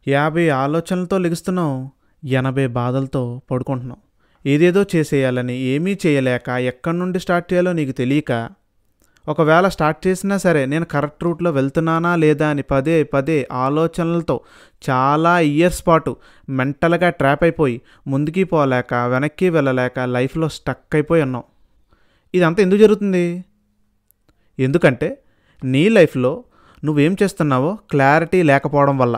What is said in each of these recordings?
50 ఆలోచనలతో లెగుస్తున్నాం, 80 బాధలతో పడుకుంటున్నాం. ఏదేదో చేసేయాలని ఏమీ చేయలేక ఎక్కడి నుండి స్టార్ట్ చేయాలో నీకు తెలియక, ఒకవేళ స్టార్ట్ చేసినా సరే నేను కరెక్ట్ రూట్లో వెళ్తున్నానా లేదా అని పదే పదే ఆలోచనలతో చాలా ఇయర్స్ పాటు మెంటల్గా ట్రాప్ అయిపోయి ముందుకి పోలేక వెనక్కి వెళ్ళలేక లైఫ్లో స్టక్ అయిపోయి ఉన్నాం. ఇదంతా ఎందుకు జరుగుతుంది? ఎందుకంటే నీ లైఫ్లో నువ్వేం చేస్తున్నావో క్లారిటీ లేకపోవడం వల్ల.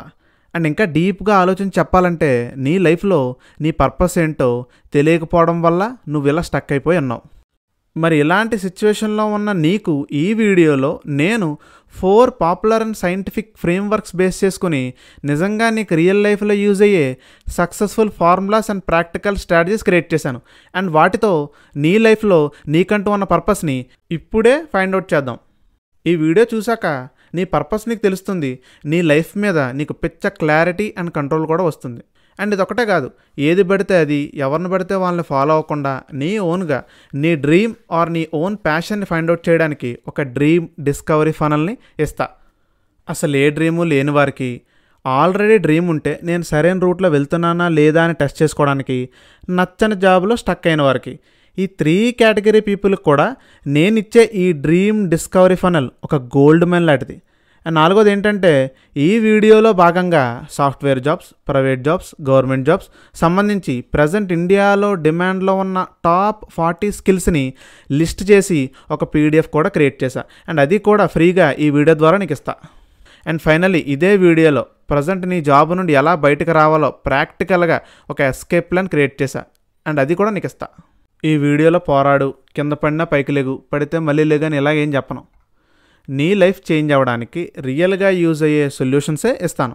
అండ్ ఇంకా డీప్గా ఆలోచించి చెప్పాలంటే నీ లైఫ్లో నీ పర్పస్ ఏంటో తెలియకపోవడం వల్ల నువ్వు ఇలా స్టక్ అయిపోయి ఉన్నావు. మరి ఇలాంటి సిచ్యువేషన్లో ఉన్న నీకు ఈ వీడియోలో నేను 4 popular and scientific frameworks base చేసుకుని నిజంగా నీకు రియల్ లైఫ్లో యూజ్ అయ్యే successful formulas and practical strategies create చేశాను. అండ్ వాటితో నీ లైఫ్లో నీకంటూ ఉన్న పర్పస్ని ఇప్పుడే ఫైండ్ అవుట్ చేద్దాం. ఈ వీడియో చూసాక నీ పర్పస్ నీకు తెలుస్తుంది, నీ లైఫ్ మీద నీకు పిచ్చ క్లారిటీ అండ్ కంట్రోల్ కూడా వస్తుంది. అండ్ ఇదొకటే కాదు, ఏది పడితే అది, ఎవరిని పడితే వాళ్ళని ఫాలో అవ్వకుండా నీ ఓన్గా నీ డ్రీమ్ ఆర్ నీ ఓన్ ప్యాషన్ని ఫైండ్ అవుట్ చేయడానికి ఒక డ్రీమ్ డిస్కవరీ ఫనల్ని ఇస్తా. అసలు ఏ డ్రీము లేని వారికి, ఆల్రెడీ డ్రీమ్ ఉంటే నేను సరైన రూట్లో వెళ్తున్నానా లేదా అని టెస్ట్ చేసుకోవడానికి, నచ్చని జాబ్లో స్టక్ అయిన వారికి, ఈ 3 కేటగిరీ పీపుల్కి కూడా నేనిచ్చే ఈ డ్రీమ్ డిస్కవరీ ఫనల్ ఒక గోల్డ్ మెన్ లాంటిది. అండ్ 4వది ఏంటంటే, ఈ వీడియోలో భాగంగా software jobs, private jobs, government jobs సంబంధించి ప్రజెంట్ ఇండియాలో డిమాండ్లో ఉన్న టాప్ 40 స్కిల్స్ని లిస్ట్ చేసి ఒక పీడిఎఫ్ కూడా క్రియేట్ చేశా. అండ్ అది కూడా ఫ్రీగా ఈ వీడియో ద్వారా నీకు ఇస్తా. అండ్ ఫైనల్లీ ఇదే వీడియోలో ప్రజెంట్ నీ జాబ్ నుండి ఎలా బయటకు రావాలో ప్రాక్టికల్గా ఒక ఎస్కేప్ ప్లాన్ క్రియేట్ చేశా. అండ్ అది కూడా నీకు ఇస్తా. ఈ వీడియోలో పోరాడు, కింద పడినా పైకి లేగు, పడితే మళ్ళీ లేదని ఇలా ఏం చెప్పను. నీ లైఫ్ చేంజ్ అవ్వడానికి రియల్గా యూజ్ అయ్యే సొల్యూషన్సే ఇస్తాను.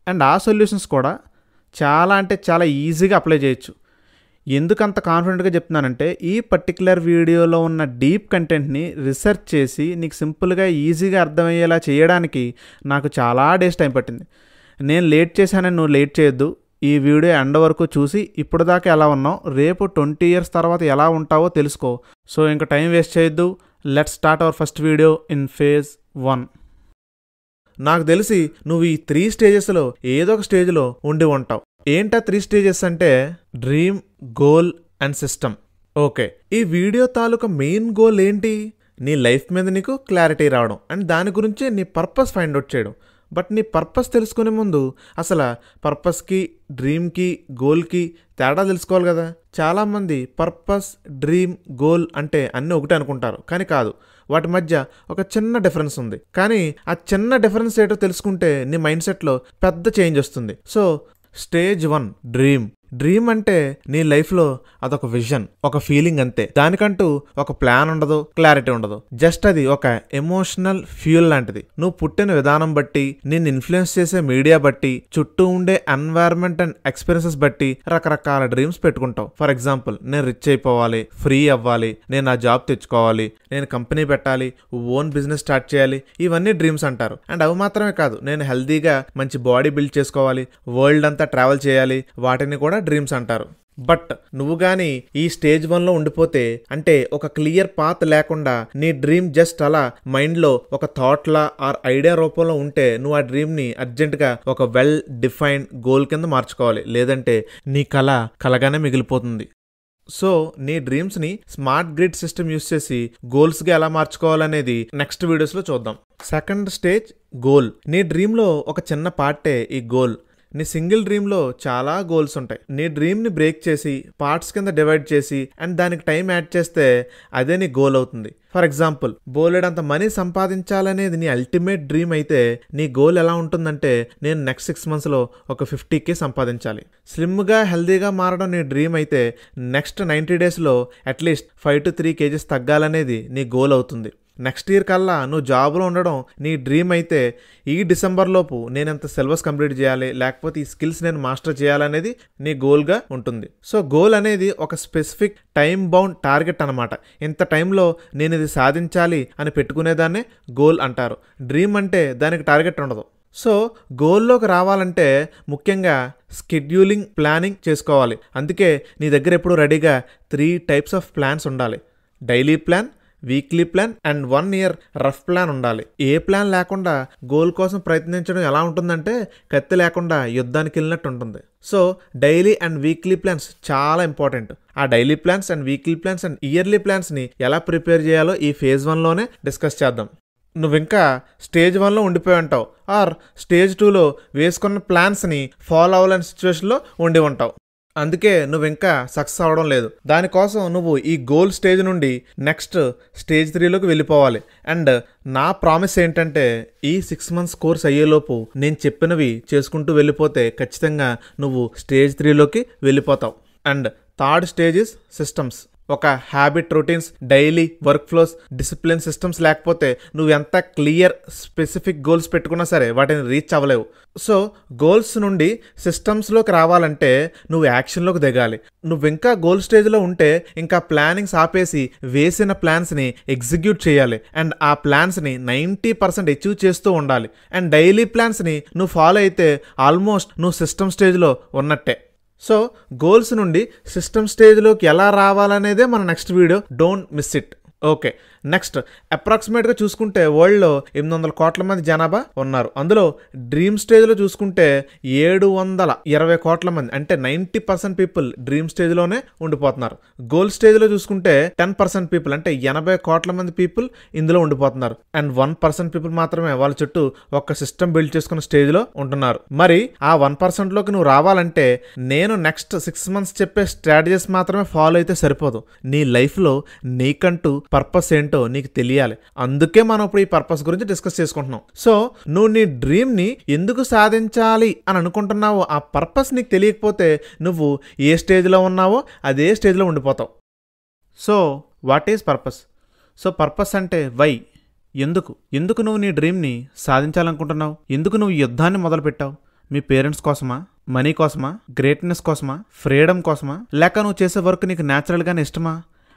అండ్ ఆ సొల్యూషన్స్ కూడా చాలా అంటే చాలా ఈజీగా అప్లై చేయొచ్చు. ఎందుకంత కాన్ఫిడెంట్గా చెప్తున్నానంటే, ఈ పర్టికులర్ వీడియోలో ఉన్న డీప్ కంటెంట్ని రీసెర్చ్ చేసి నీకు సింపుల్గా ఈజీగా అర్థమయ్యేలా చేయడానికి నాకు చాలా డేస్ టైం పట్టింది. నేను లేట్ చేశానని నువ్వు లేట్ చేయొద్దు. ఈ వీడియో ఎండ్ వరకు చూసి ఇప్పుడు దాకా ఎలా ఉన్నావు, రేపు 20 years తర్వాత ఎలా ఉంటావో తెలుసుకో. సో ఇంకా టైం వేస్ట్ చేయొద్దు. Let's start our first video in phase 1. నాకు తెలిసి నువ్వు ఈ 3 స్టేజెస్లో ఏదో ఒక స్టేజ్లో ఉండి ఉంటావు. ఏంటా 3 స్టేజెస్ అంటే, dream, goal and system. Okay, ఈ వీడియో తాలూకా మెయిన్ గోల్ ఏంటి? నీ లైఫ్ మీద నీకు క్లారిటీ రావడం అండ్ దాని గురించి నీ పర్పస్ ఫైండ్ అవుట్ చేయడం. బట్ నీ పర్పస్ తెలుసుకునే ముందు అసలు పర్పస్కి, డ్రీమ్కి, గోల్కి తేడా తెలుసుకోవాలి కదా. చాలామంది పర్పస్, డ్రీమ్, గోల్ అంటే అన్నీ ఒకటే అనుకుంటారు, కానీ కాదు. వాటి మధ్య ఒక చిన్న డిఫరెన్స్ ఉంది. కానీ ఆ చిన్న డిఫరెన్స్ ఏంటో తెలుసుకుంటే నీ మైండ్ సెట్లో పెద్ద చేంజ్ వస్తుంది. So stage 1 dream. డ్రీమ్ అంటే నీ లైఫ్లో అదొక విజన్, ఒక ఫీలింగ్ అంతే. దానికంటూ ఒక ప్లాన్ ఉండదు, క్లారిటీ ఉండదు. జస్ట్ అది ఒక ఎమోషనల్ ఫ్యూయల్ లాంటిది. నువ్వు పుట్టిన విధానం బట్టి, నిన్ను ఇన్ఫ్లుయెన్స్ చేసే మీడియా బట్టి, చుట్టూ ఉండే ఎన్వైరన్మెంట్ అండ్ ఎక్స్పీరియన్సెస్ బట్టి రకరకాల డ్రీమ్స్ పెట్టుకుంటావు. ఫర్ ఎగ్జాంపుల్, నేను రిచ్ అయిపోవాలి, ఫ్రీ అవ్వాలి, నేను ఆ జాబ్ తెచ్చుకోవాలి, నేను కంపెనీ పెట్టాలి, ఓన్ బిజినెస్ స్టార్ట్ చేయాలి, ఇవన్నీ డ్రీమ్స్ అంటారు. అండ్ అవి మాత్రమే కాదు, నేను హెల్తీగా మంచి బాడీ బిల్డ్ చేసుకోవాలి, వరల్డ్ అంతా ట్రావెల్ చేయాలి, వాటిని కూడా డ్రీమ్స్ అంటారు. బట్ నువ్వు కానీ ఈ స్టేజ్ 1లో ఉండిపోతే, అంటే ఒక క్లియర్ పాత్ లేకుండా నీ డ్రీమ్ జస్ట్ అలా మైండ్లో ఒక థాట్లా ఆర్ ఐడియా రూపంలో ఉంటే, నువ్వు ఆ డ్రీమ్ని అర్జెంటుగా ఒక వెల్ డిఫైన్డ్ గోల్ కింద మార్చుకోవాలి. లేదంటే నీ కళ కలగానే మిగిలిపోతుంది. సో నీ డ్రీమ్స్ని స్మార్ట్ గ్రిడ్ సిస్టమ్ యూస్ చేసి గోల్స్గా ఎలా మార్చుకోవాలనేది నెక్స్ట్ వీడియోస్లో చూద్దాం. Second stage goal. నీ డ్రీమ్లో ఒక చిన్న పార్టే ఈ గోల్. నీ సింగిల్ డ్రీమ్లో చాలా గోల్స్ ఉంటాయి. నీ డ్రీమ్ని బ్రేక్ చేసి పార్ట్స్ కింద డివైడ్ చేసి అండ్ దానికి టైం యాడ్ చేస్తే అదే నీ గోల్ అవుతుంది. ఫర్ ఎగ్జాంపుల్, బోలెడంత మనీ సంపాదించాలనేది నీ అల్టిమేట్ డ్రీమ్ అయితే, నీ గోల్ ఎలా ఉంటుందంటే, నేను నెక్స్ట్ 6 monthsలో ఒక 50K సంపాదించాలి. స్లిమ్గా హెల్దీగా మారడం నీ డ్రీమ్ అయితే, నెక్స్ట్ 90 daysలో అట్లీస్ట్ 5 to 3 kgs తగ్గాలనేది నీ గోల్ అవుతుంది. నెక్స్ట్ ఇయర్ కల్లా నువ్వు జాబ్లో ఉండడం నీ డ్రీమ్ అయితే, ఈ డిసెంబర్లోపు నేను ఎంత సిలబస్ కంప్లీట్ చేయాలి, లేకపోతే ఈ స్కిల్స్ నేను మాస్టర్ చేయాలనేది నీ గోల్గా ఉంటుంది. సో గోల్ అనేది ఒక స్పెసిఫిక్ టైం బౌండ్ టార్గెట్ అనమాట. ఇంత టైంలో నేను ఇది సాధించాలి అని పెట్టుకునేదాన్నే గోల్ అంటారు. డ్రీమ్ అంటే దానికి టార్గెట్ ఉండదు. సో గోల్లోకి రావాలంటే ముఖ్యంగా స్కెడ్యూలింగ్, ప్లానింగ్ చేసుకోవాలి. అందుకే నీ దగ్గర ఎప్పుడు రెడీగా 3 types ఆఫ్ ప్లాన్స్ ఉండాలి. Daily plan, weekly plan and 1 year rough plan ఉండాలి. ఏ ప్లాన్ లేకుండా గోల్ కోసం ప్రయత్నించడం ఎలా ఉంటుందంటే కత్తి లేకుండా యుద్ధానికి వెళ్ళినట్టు ఉంటుంది. So daily and weekly plans చాలా ఇంపార్టెంట్. ఆ daily plans and weekly plans and yearly ప్లాన్స్ని ఎలా ప్రిపేర్ చేయాలో ఈ phase 1లోనే డిస్కస్ చేద్దాం. నువ్వు ఇంకా స్టేజ్ 1లో ఉండిపోయి ఉంటావు, ఆర్ స్టేజ్ 2లో వేసుకున్న ప్లాన్స్ని ఫాలో అవ్వాలని సిచ్యువేషన్లో ఉండి ఉంటావు. అందుకే నువ్వు ఇంకా సక్సెస్ అవ్వడం లేదు. దానికోసం నువ్వు ఈ గోల్ స్టేజ్ నుండి నెక్స్ట్ స్టేజ్ 3లోకి వెళ్ళిపోవాలి. అండ్ నా ప్రామిస్ ఏంటంటే ఈ 6 months కోర్స్ అయ్యేలోపు నేను చెప్పినవి చేసుకుంటూ వెళ్ళిపోతే ఖచ్చితంగా నువ్వు స్టేజ్ 3లోకి వెళ్ళిపోతావు. And third stage is systems. ఒక habit, routines, daily work flows, discipline systems లేకపోతే నువ్వు ఎంత క్లియర్ స్పెసిఫిక్ గోల్స్ పెట్టుకున్నా సరే వాటిని రీచ్ అవ్వలేవు. సో గోల్స్ నుండి సిస్టమ్స్లోకి రావాలంటే నువ్వు యాక్షన్లోకి దిగాలి. నువ్వు ఇంకా గోల్ స్టేజ్లో ఉంటే ఇంకా ప్లానింగ్స్ ఆపేసి వేసిన ప్లాన్స్ని ఎగ్జిక్యూట్ చేయాలి. అండ్ ఆ ప్లాన్స్ని 90% అచీవ్ చేస్తూ ఉండాలి. అండ్ డైలీ ప్లాన్స్ని నువ్వు ఫాలో అయితే ఆల్మోస్ట్ నువ్వు సిస్టమ్ స్టేజ్లో ఉన్నట్టే. సో గోల్స్ నుండి సిస్టమ్ స్టేజ్లోకి ఎలా రావాలనేదే మన next video. Don't miss it. Okay, next అప్రాక్సిమేట్గా చూసుకుంటే వరల్డ్లో 800 కోట్ల మంది జనాభా ఉన్నారు. అందులో డ్రీమ్ స్టేజ్లో చూసుకుంటే 720 కోట్ల మంది, అంటే 90% పీపుల్ డ్రీమ్ స్టేజ్లోనే ఉండిపోతున్నారు. గోల్ స్టేజ్లో చూసుకుంటే 10% పీపుల్, అంటే 80 కోట్ల మంది పీపుల్ ఇందులో ఉండిపోతున్నారు. అండ్ 1% పీపుల్ మాత్రమే వాళ్ళ చుట్టూ ఒక సిస్టమ్ బిల్డ్ చేసుకున్న స్టేజ్లో ఉంటున్నారు. మరి ఆ 1%లోకి నువ్వు రావాలంటే నేను నెక్స్ట్ 6 months చెప్పే స్ట్రాటజీస్ మాత్రమే ఫాలో అయితే సరిపోదు. నీ లైఫ్లో నీకంటూ పర్పస్ ఏంటో నీకు తెలియాలి. అందుకే మనం ఇప్పుడు ఈ పర్పస్ గురించి డిస్కస్ చేసుకుంటున్నాం. సో నువ్వు నీ డ్రీమ్ని ఎందుకు సాధించాలి అని అనుకుంటున్నావో ఆ పర్పస్ నీకు తెలియకపోతే నువ్వు ఏ స్టేజ్లో ఉన్నావో అదే స్టేజ్లో ఉండిపోతావు. So what is purpose? So purpose అంటే వై, ఎందుకు నువ్వు నీ డ్రీమ్ని సాధించాలనుకుంటున్నావు? ఎందుకు నువ్వు యుద్ధాన్ని మొదలుపెట్టావు? మీ పేరెంట్స్ కోసమా, మనీ కోసమా, గ్రేట్నెస్ కోసమా, ఫ్రీడమ్ కోసమా, లేక నువ్వు చేసే వర్క్ నీకు న్యాచురల్గానే ఇష్టమా?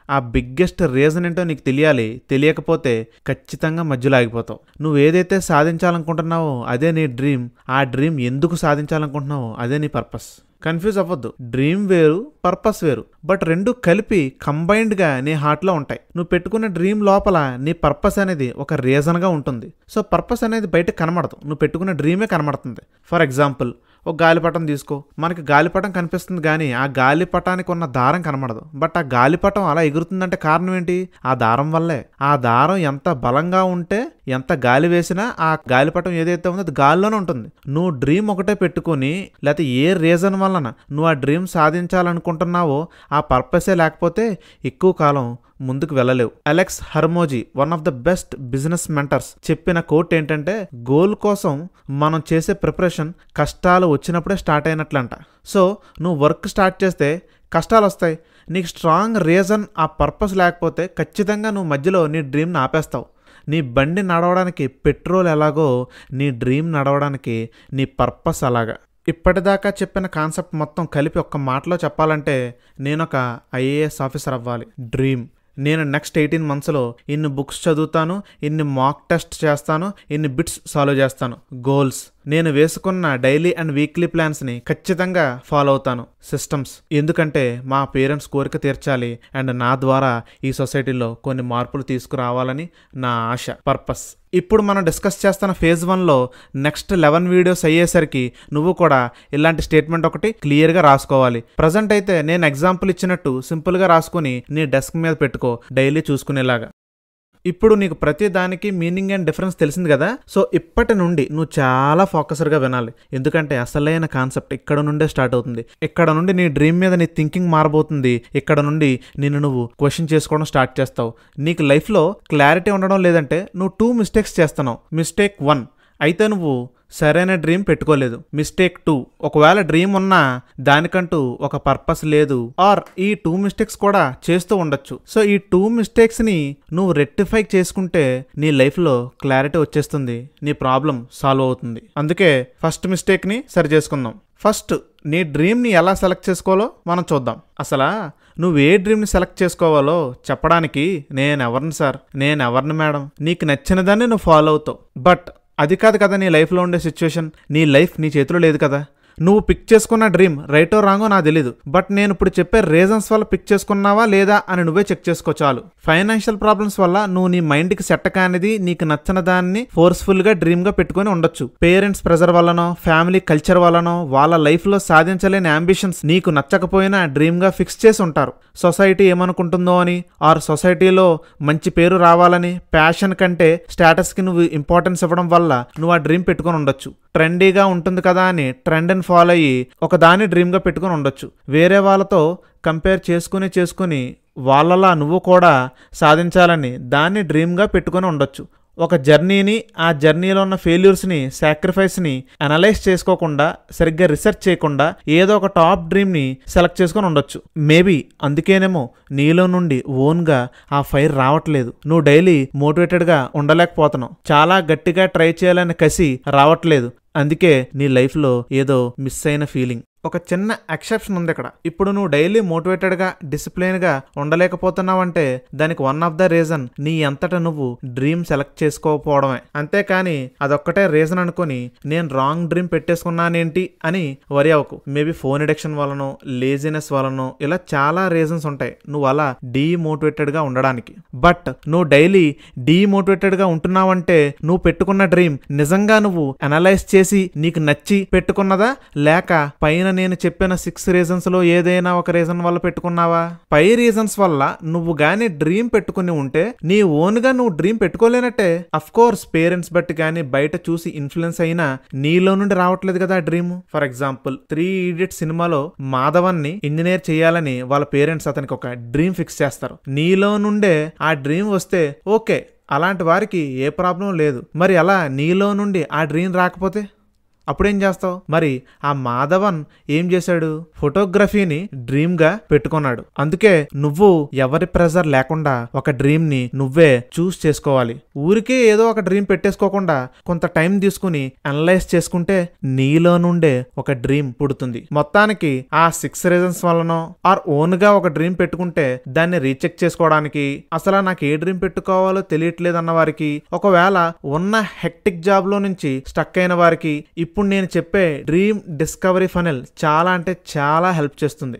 ఆ బిగ్గెస్ట్ రీజన్ ఏంటో నీకు తెలియాలి. తెలియకపోతే ఖచ్చితంగా మధ్యలో ఆగిపోతావు. నువ్వు ఏదైతే సాధించాలనుకుంటున్నావో అదే నీ డ్రీమ్. ఆ డ్రీమ్ ఎందుకు సాధించాలనుకుంటున్నావో అదే నీ పర్పస్. కన్ఫ్యూజ్ అవ్వద్దు. డ్రీమ్ వేరు, పర్పస్ వేరు. బట్ రెండు కలిపి కంబైన్డ్గా నీ హార్ట్లో ఉంటాయి. నువ్వు పెట్టుకున్న డ్రీమ్ లోపల నీ పర్పస్ అనేది ఒక రీజన్గా ఉంటుంది. సో పర్పస్ అనేది బయట కనబడదు, నువ్వు పెట్టుకున్న డ్రీమే కనబడుతుంది. ఫర్ ఎగ్జాంపుల్ ఒక గాలిపటం తీసుకో. మనకి గాలిపటం కనిపిస్తుంది కానీ ఆ గాలిపటానికి ఉన్న దారం కనబడదు. బట్ ఆ గాలిపటం అలా ఎగురుతుందంటే కారణం ఏంటి? ఆ దారం వల్లే. ఆ దారం ఎంత బలంగా ఉంటే ఎంత గాలి వేసినా ఆ గాలిపటం ఏదైతే ఉందో అది గాలిలోనే ఉంటుంది. నువ్వు డ్రీమ్ ఒకటే పెట్టుకొని లేకపోతే ఏ రీజన్ వలన నువ్వు ఆ డ్రీమ్ సాధించాలనుకుంటున్నావో ఆ పర్పసే లేకపోతే ఎక్కువ కాలం ముందుకు వెళ్ళలేవు. Alex Hormozi, one of the best business mentors, చెప్పిన కోట్ ఏంటంటే గోల్ కోసం మనం చేసే ప్రిపరేషన్ కష్టాలు వచ్చినప్పుడే స్టార్ట్ అయినట్లంట. సో నువ్వు వర్క్ స్టార్ట్ చేస్తే కష్టాలు వస్తాయి. నీకు స్ట్రాంగ్ రీజన్, ఆ పర్పస్ లేకపోతే ఖచ్చితంగా నువ్వు మధ్యలో నీ డ్రీమ్ని ఆపేస్తావు. నీ బండి నడవడానికి పెట్రోల్ ఎలాగో నీ డ్రీమ్ నడవడానికి నీ పర్పస్ అలాగా. ఇప్పటిదాకా చెప్పిన కాన్సెప్ట్ మొత్తం కలిపి ఒక్క మాటలో చెప్పాలంటే నేను ఒక ఐఏఎస్ ఆఫీసర్ అవ్వాలి. డ్రీమ్. నేను నెక్స్ట్ 18 monthsలో ఇన్ని బుక్స్ చదువుతాను, ఇన్ని మాక్ టెస్ట్ చేస్తాను, ఇన్ని బిట్స్ సాల్వ్ చేస్తాను. గోల్స్. నేను వేసుకున్న డైలీ అండ్ వీక్లీ ప్లాన్స్ని ఖచ్చితంగా ఫాలో అవుతాను. సిస్టమ్స్. ఎందుకంటే మా పేరెంట్స్ కోరిక తీర్చాలి అండ్ నా ద్వారా ఈ సొసైటీలో కొన్ని మార్పులు తీసుకురావాలని నా ఆశ. పర్పస్. ఇప్పుడు మనం డిస్కస్ చేస్తున్న phase 1లో నెక్స్ట్ 11 వీడియోస్ అయ్యేసరికి నువ్వు కూడా ఇలాంటి స్టేట్మెంట్ ఒకటి క్లియర్గా రాసుకోవాలి. ప్రజెంట్ అయితే నేను ఎగ్జాంపుల్ ఇచ్చినట్టు సింపుల్గా రాసుకుని నీ డెస్క్ మీద పెట్టుకో, డైలీ చూసుకునేలాగా. ఇప్పుడు నీకు ప్రతి దానికి మీనింగ్ అండ్ డిఫరెన్స్ తెలిసింది కదా. సో ఇప్పటి నుండి నువ్వు చాలా ఫోకస్డ్గా వినాలి. ఎందుకంటే అసలైన కాన్సెప్ట్ ఇక్కడ నుండే స్టార్ట్ అవుతుంది. ఇక్కడ నుండి నీ డ్రీమ్ మీద నీ థింకింగ్ మారబోతుంది. ఇక్కడ నుండి నిన్ను నువ్వు క్వశ్చన్ చేసుకోవడం స్టార్ట్ చేస్తావు. నీకు లైఫ్లో క్లారిటీ ఉండడం లేదంటే నువ్వు 2 mistakes చేస్తున్నావు. మిస్టేక్ 1, అయితే నువ్వు సరైన డ్రీమ్ పెట్టుకోలేదు. మిస్టేక్ 2, ఒకవేళ డ్రీమ్ ఉన్నా దానికంటూ ఒక పర్పస్ లేదు. ఆర్ ఈ 2 mistakes కూడా చేస్తూ ఉండొచ్చు. సో ఈ 2 mistakesని నువ్వు రెక్టిఫై చేసుకుంటే నీ లైఫ్లో క్లారిటీ వచ్చేస్తుంది, నీ ప్రాబ్లం సాల్వ్ అవుతుంది. అందుకే ఫస్ట్ మిస్టేక్ని సరి చేసుకుందాం. ఫస్ట్ నీ డ్రీమ్ని ఎలా సెలెక్ట్ చేసుకోవాలో మనం చూద్దాం. అసలు నువ్వు ఏ డ్రీమ్ని సెలెక్ట్ చేసుకోవాలో చెప్పడానికి నేనెవరిని సార్, నేనెవరిని మేడం? నీకు నచ్చిన దాన్ని నువ్వు ఫాలో అవుతావు. బట్ అది కాదు కదా నీ లైఫ్లో ఉండే సిచ్యువేషన్. నీ లైఫ్ నీ చేతిలో లేదు కదా. నువ్వు పిక్ చేసుకున్న డ్రీమ్ రైటో రాంగో నాకు తెలీదు, బట్ నేను ఇప్పుడు చెప్పే రీజన్స్ వల్ల పిక్ చేసుకున్నావా లేదా అని నువ్వే చెక్ చేసుకో చాలు. ఫైనాన్షియల్ ప్రాబ్లమ్స్ వల్ల నువ్వు నీ మైండ్ కి సెట్ కానిది, నీకు నచ్చిన దాన్ని ఫోర్స్ఫుల్ గా డ్రీమ్ గా పెట్టుకుని ఉండొచ్చు. పేరెంట్స్ ప్రెజర్ వల్లనో, ఫ్యామిలీ కల్చర్ వల్లనో, వాళ్ళ లైఫ్ లో సాధించలేని అంబిషన్స్ నీకు నచ్చకపోయినా డ్రీమ్ గా ఫిక్స్ చేసి ఉంటారు. సొసైటీ ఏమనుకుంటుందో అని, ఆర్ సొసైటీలో మంచి పేరు రావాలని, ప్యాషన్ కంటే స్టేటస్ కి నువ్వు ఇంపార్టెన్స్ ఇవ్వడం వల్ల నువ్వు ఆ డ్రీమ్ పెట్టుకుని ఉండొచ్చు. ట్రెండీగా ఉంటుంది కదా అని ట్రెండ్ని ఫాలో అయ్యి ఒక దాన్ని డ్రీమ్గా పెట్టుకుని ఉండొచ్చు. వేరే వాళ్ళతో కంపేర్ చేసుకుని వాళ్ళలా నువ్వు కూడా సాధించాలని దాన్ని డ్రీమ్గా పెట్టుకుని ఉండొచ్చు. ఒక జర్నీని, ఆ జర్నీలో ఉన్న ఫెయిల్యూర్స్ని, సాక్రిఫైస్ని అనలైజ్ చేసుకోకుండా, సరిగ్గా రీసెర్చ్ చేయకుండా ఏదో ఒక టాప్ డ్రీమ్ని సెలెక్ట్ చేసుకొని ఉండొచ్చు. మేబీ అందుకేనేమో నీలో నుండి ఓన్గా ఆ ఫైర్ రావట్లేదు. నువ్వు డైలీ మోటివేటెడ్గా ఉండలేకపోతున్నావు. చాలా గట్టిగా ట్రై చేయాలని కసి రావట్లేదు. అందుకే నీ లైఫ్లో ఏదో మిస్ అయిన ఫీలింగ్. ఒక చిన్న ఎక్సెప్షన్ ఉంది ఇక్కడ. ఇప్పుడు నువ్వు డైలీ మోటివేటెడ్గా, డిసిప్లిన్గా ఉండలేకపోతున్నావంటే దానికి వన్ ఆఫ్ ద రీజన్ నీ అంతటా నువ్వు డ్రీమ్ సెలెక్ట్ చేసుకోకపోవడమే. అంతేకాని అదొక్కటే రీజన్ అనుకుని నేను రాంగ్ డ్రీమ్ పెట్టేసుకున్నానేంటి అని వరి అవ్వకు. మేబీ ఫోన్ అడిక్షన్ వలనో, లేజినెస్ వలనో, ఇలా చాలా రీజన్స్ ఉంటాయి నువ్వు అలా డీమోటివేటెడ్గా ఉండడానికి. బట్ నువ్వు డైలీ డీమోటివేటెడ్గా ఉంటున్నావంటే నువ్వు పెట్టుకున్న డ్రీమ్ నిజంగా నువ్వు అనలైజ్ చేసి నీకు నచ్చి పెట్టుకున్నదా, లేక పైన నేను చెప్పిన 6 రీజన్స్ లో ఏదైనా ఒక రీజన్ వల్ల పెట్టుకున్నావా? పై రీజన్స్ వల్ల నువ్వు గానీ డ్రీమ్ పెట్టుకుని ఉంటే నీ ఓన్ గా నువ్వు డ్రీమ్ పెట్టుకోలేనట్టే. అఫ్ కోర్స్ పేరెంట్స్ బట్టి గానీ బయట చూసి ఇన్ఫ్లుయెన్స్ అయినా నీలో నుండి రావట్లేదు కదా డ్రీమ్. ఫర్ ఎగ్జాంపుల్ 3 Idiots సినిమాలో మాధవన్ని ఇంజనీర్ చేయాలని వాళ్ళ పేరెంట్స్ అతనికి ఒక డ్రీమ్ ఫిక్స్ చేస్తారు. నీలో నుండే ఆ డ్రీమ్ వస్తే ఓకే, అలాంటి వారికి ఏ ప్రాబ్లం లేదు. మరి అలా నీలో నుండి ఆ డ్రీమ్ రాకపోతే అప్పుడేం చేస్తావు? మరి ఆ మాధవన్ ఏం చేశాడు? ఫోటోగ్రఫీని డ్రీమ్ గా పెట్టుకున్నాడు. అందుకే నువ్వు ఎవరి ప్రెజర్ లేకుండా ఒక డ్రీమ్ ని నువ్వే చూస్ చేసుకోవాలి. ఊరికే ఏదో ఒక డ్రీమ్ పెట్టేసుకోకుండా కొంత టైం తీసుకుని అనలైజ్ చేసుకుంటే నీలో నుండే ఒక డ్రీమ్ పుడుతుంది. మొత్తానికి ఆ 6 రీజన్స్ వల్లనో ఆర్ ఓన్ గా ఒక డ్రీమ్ పెట్టుకుంటే దాన్ని రీచెక్ చేసుకోవడానికి, అసలు నాకు ఏ డ్రీమ్ పెట్టుకోవాలో తెలియట్లేదు అన్న వారికి, ఒకవేళ ఉన్న హెక్టిక్ జాబ్ లో నుంచి స్టక్ అయిన వారికి ఇప్పుడు నేను చెప్పే డ్రీమ్ డిస్కవరీ ఫనెల్ చాలా అంటే చాలా హెల్ప్ చేస్తుంది.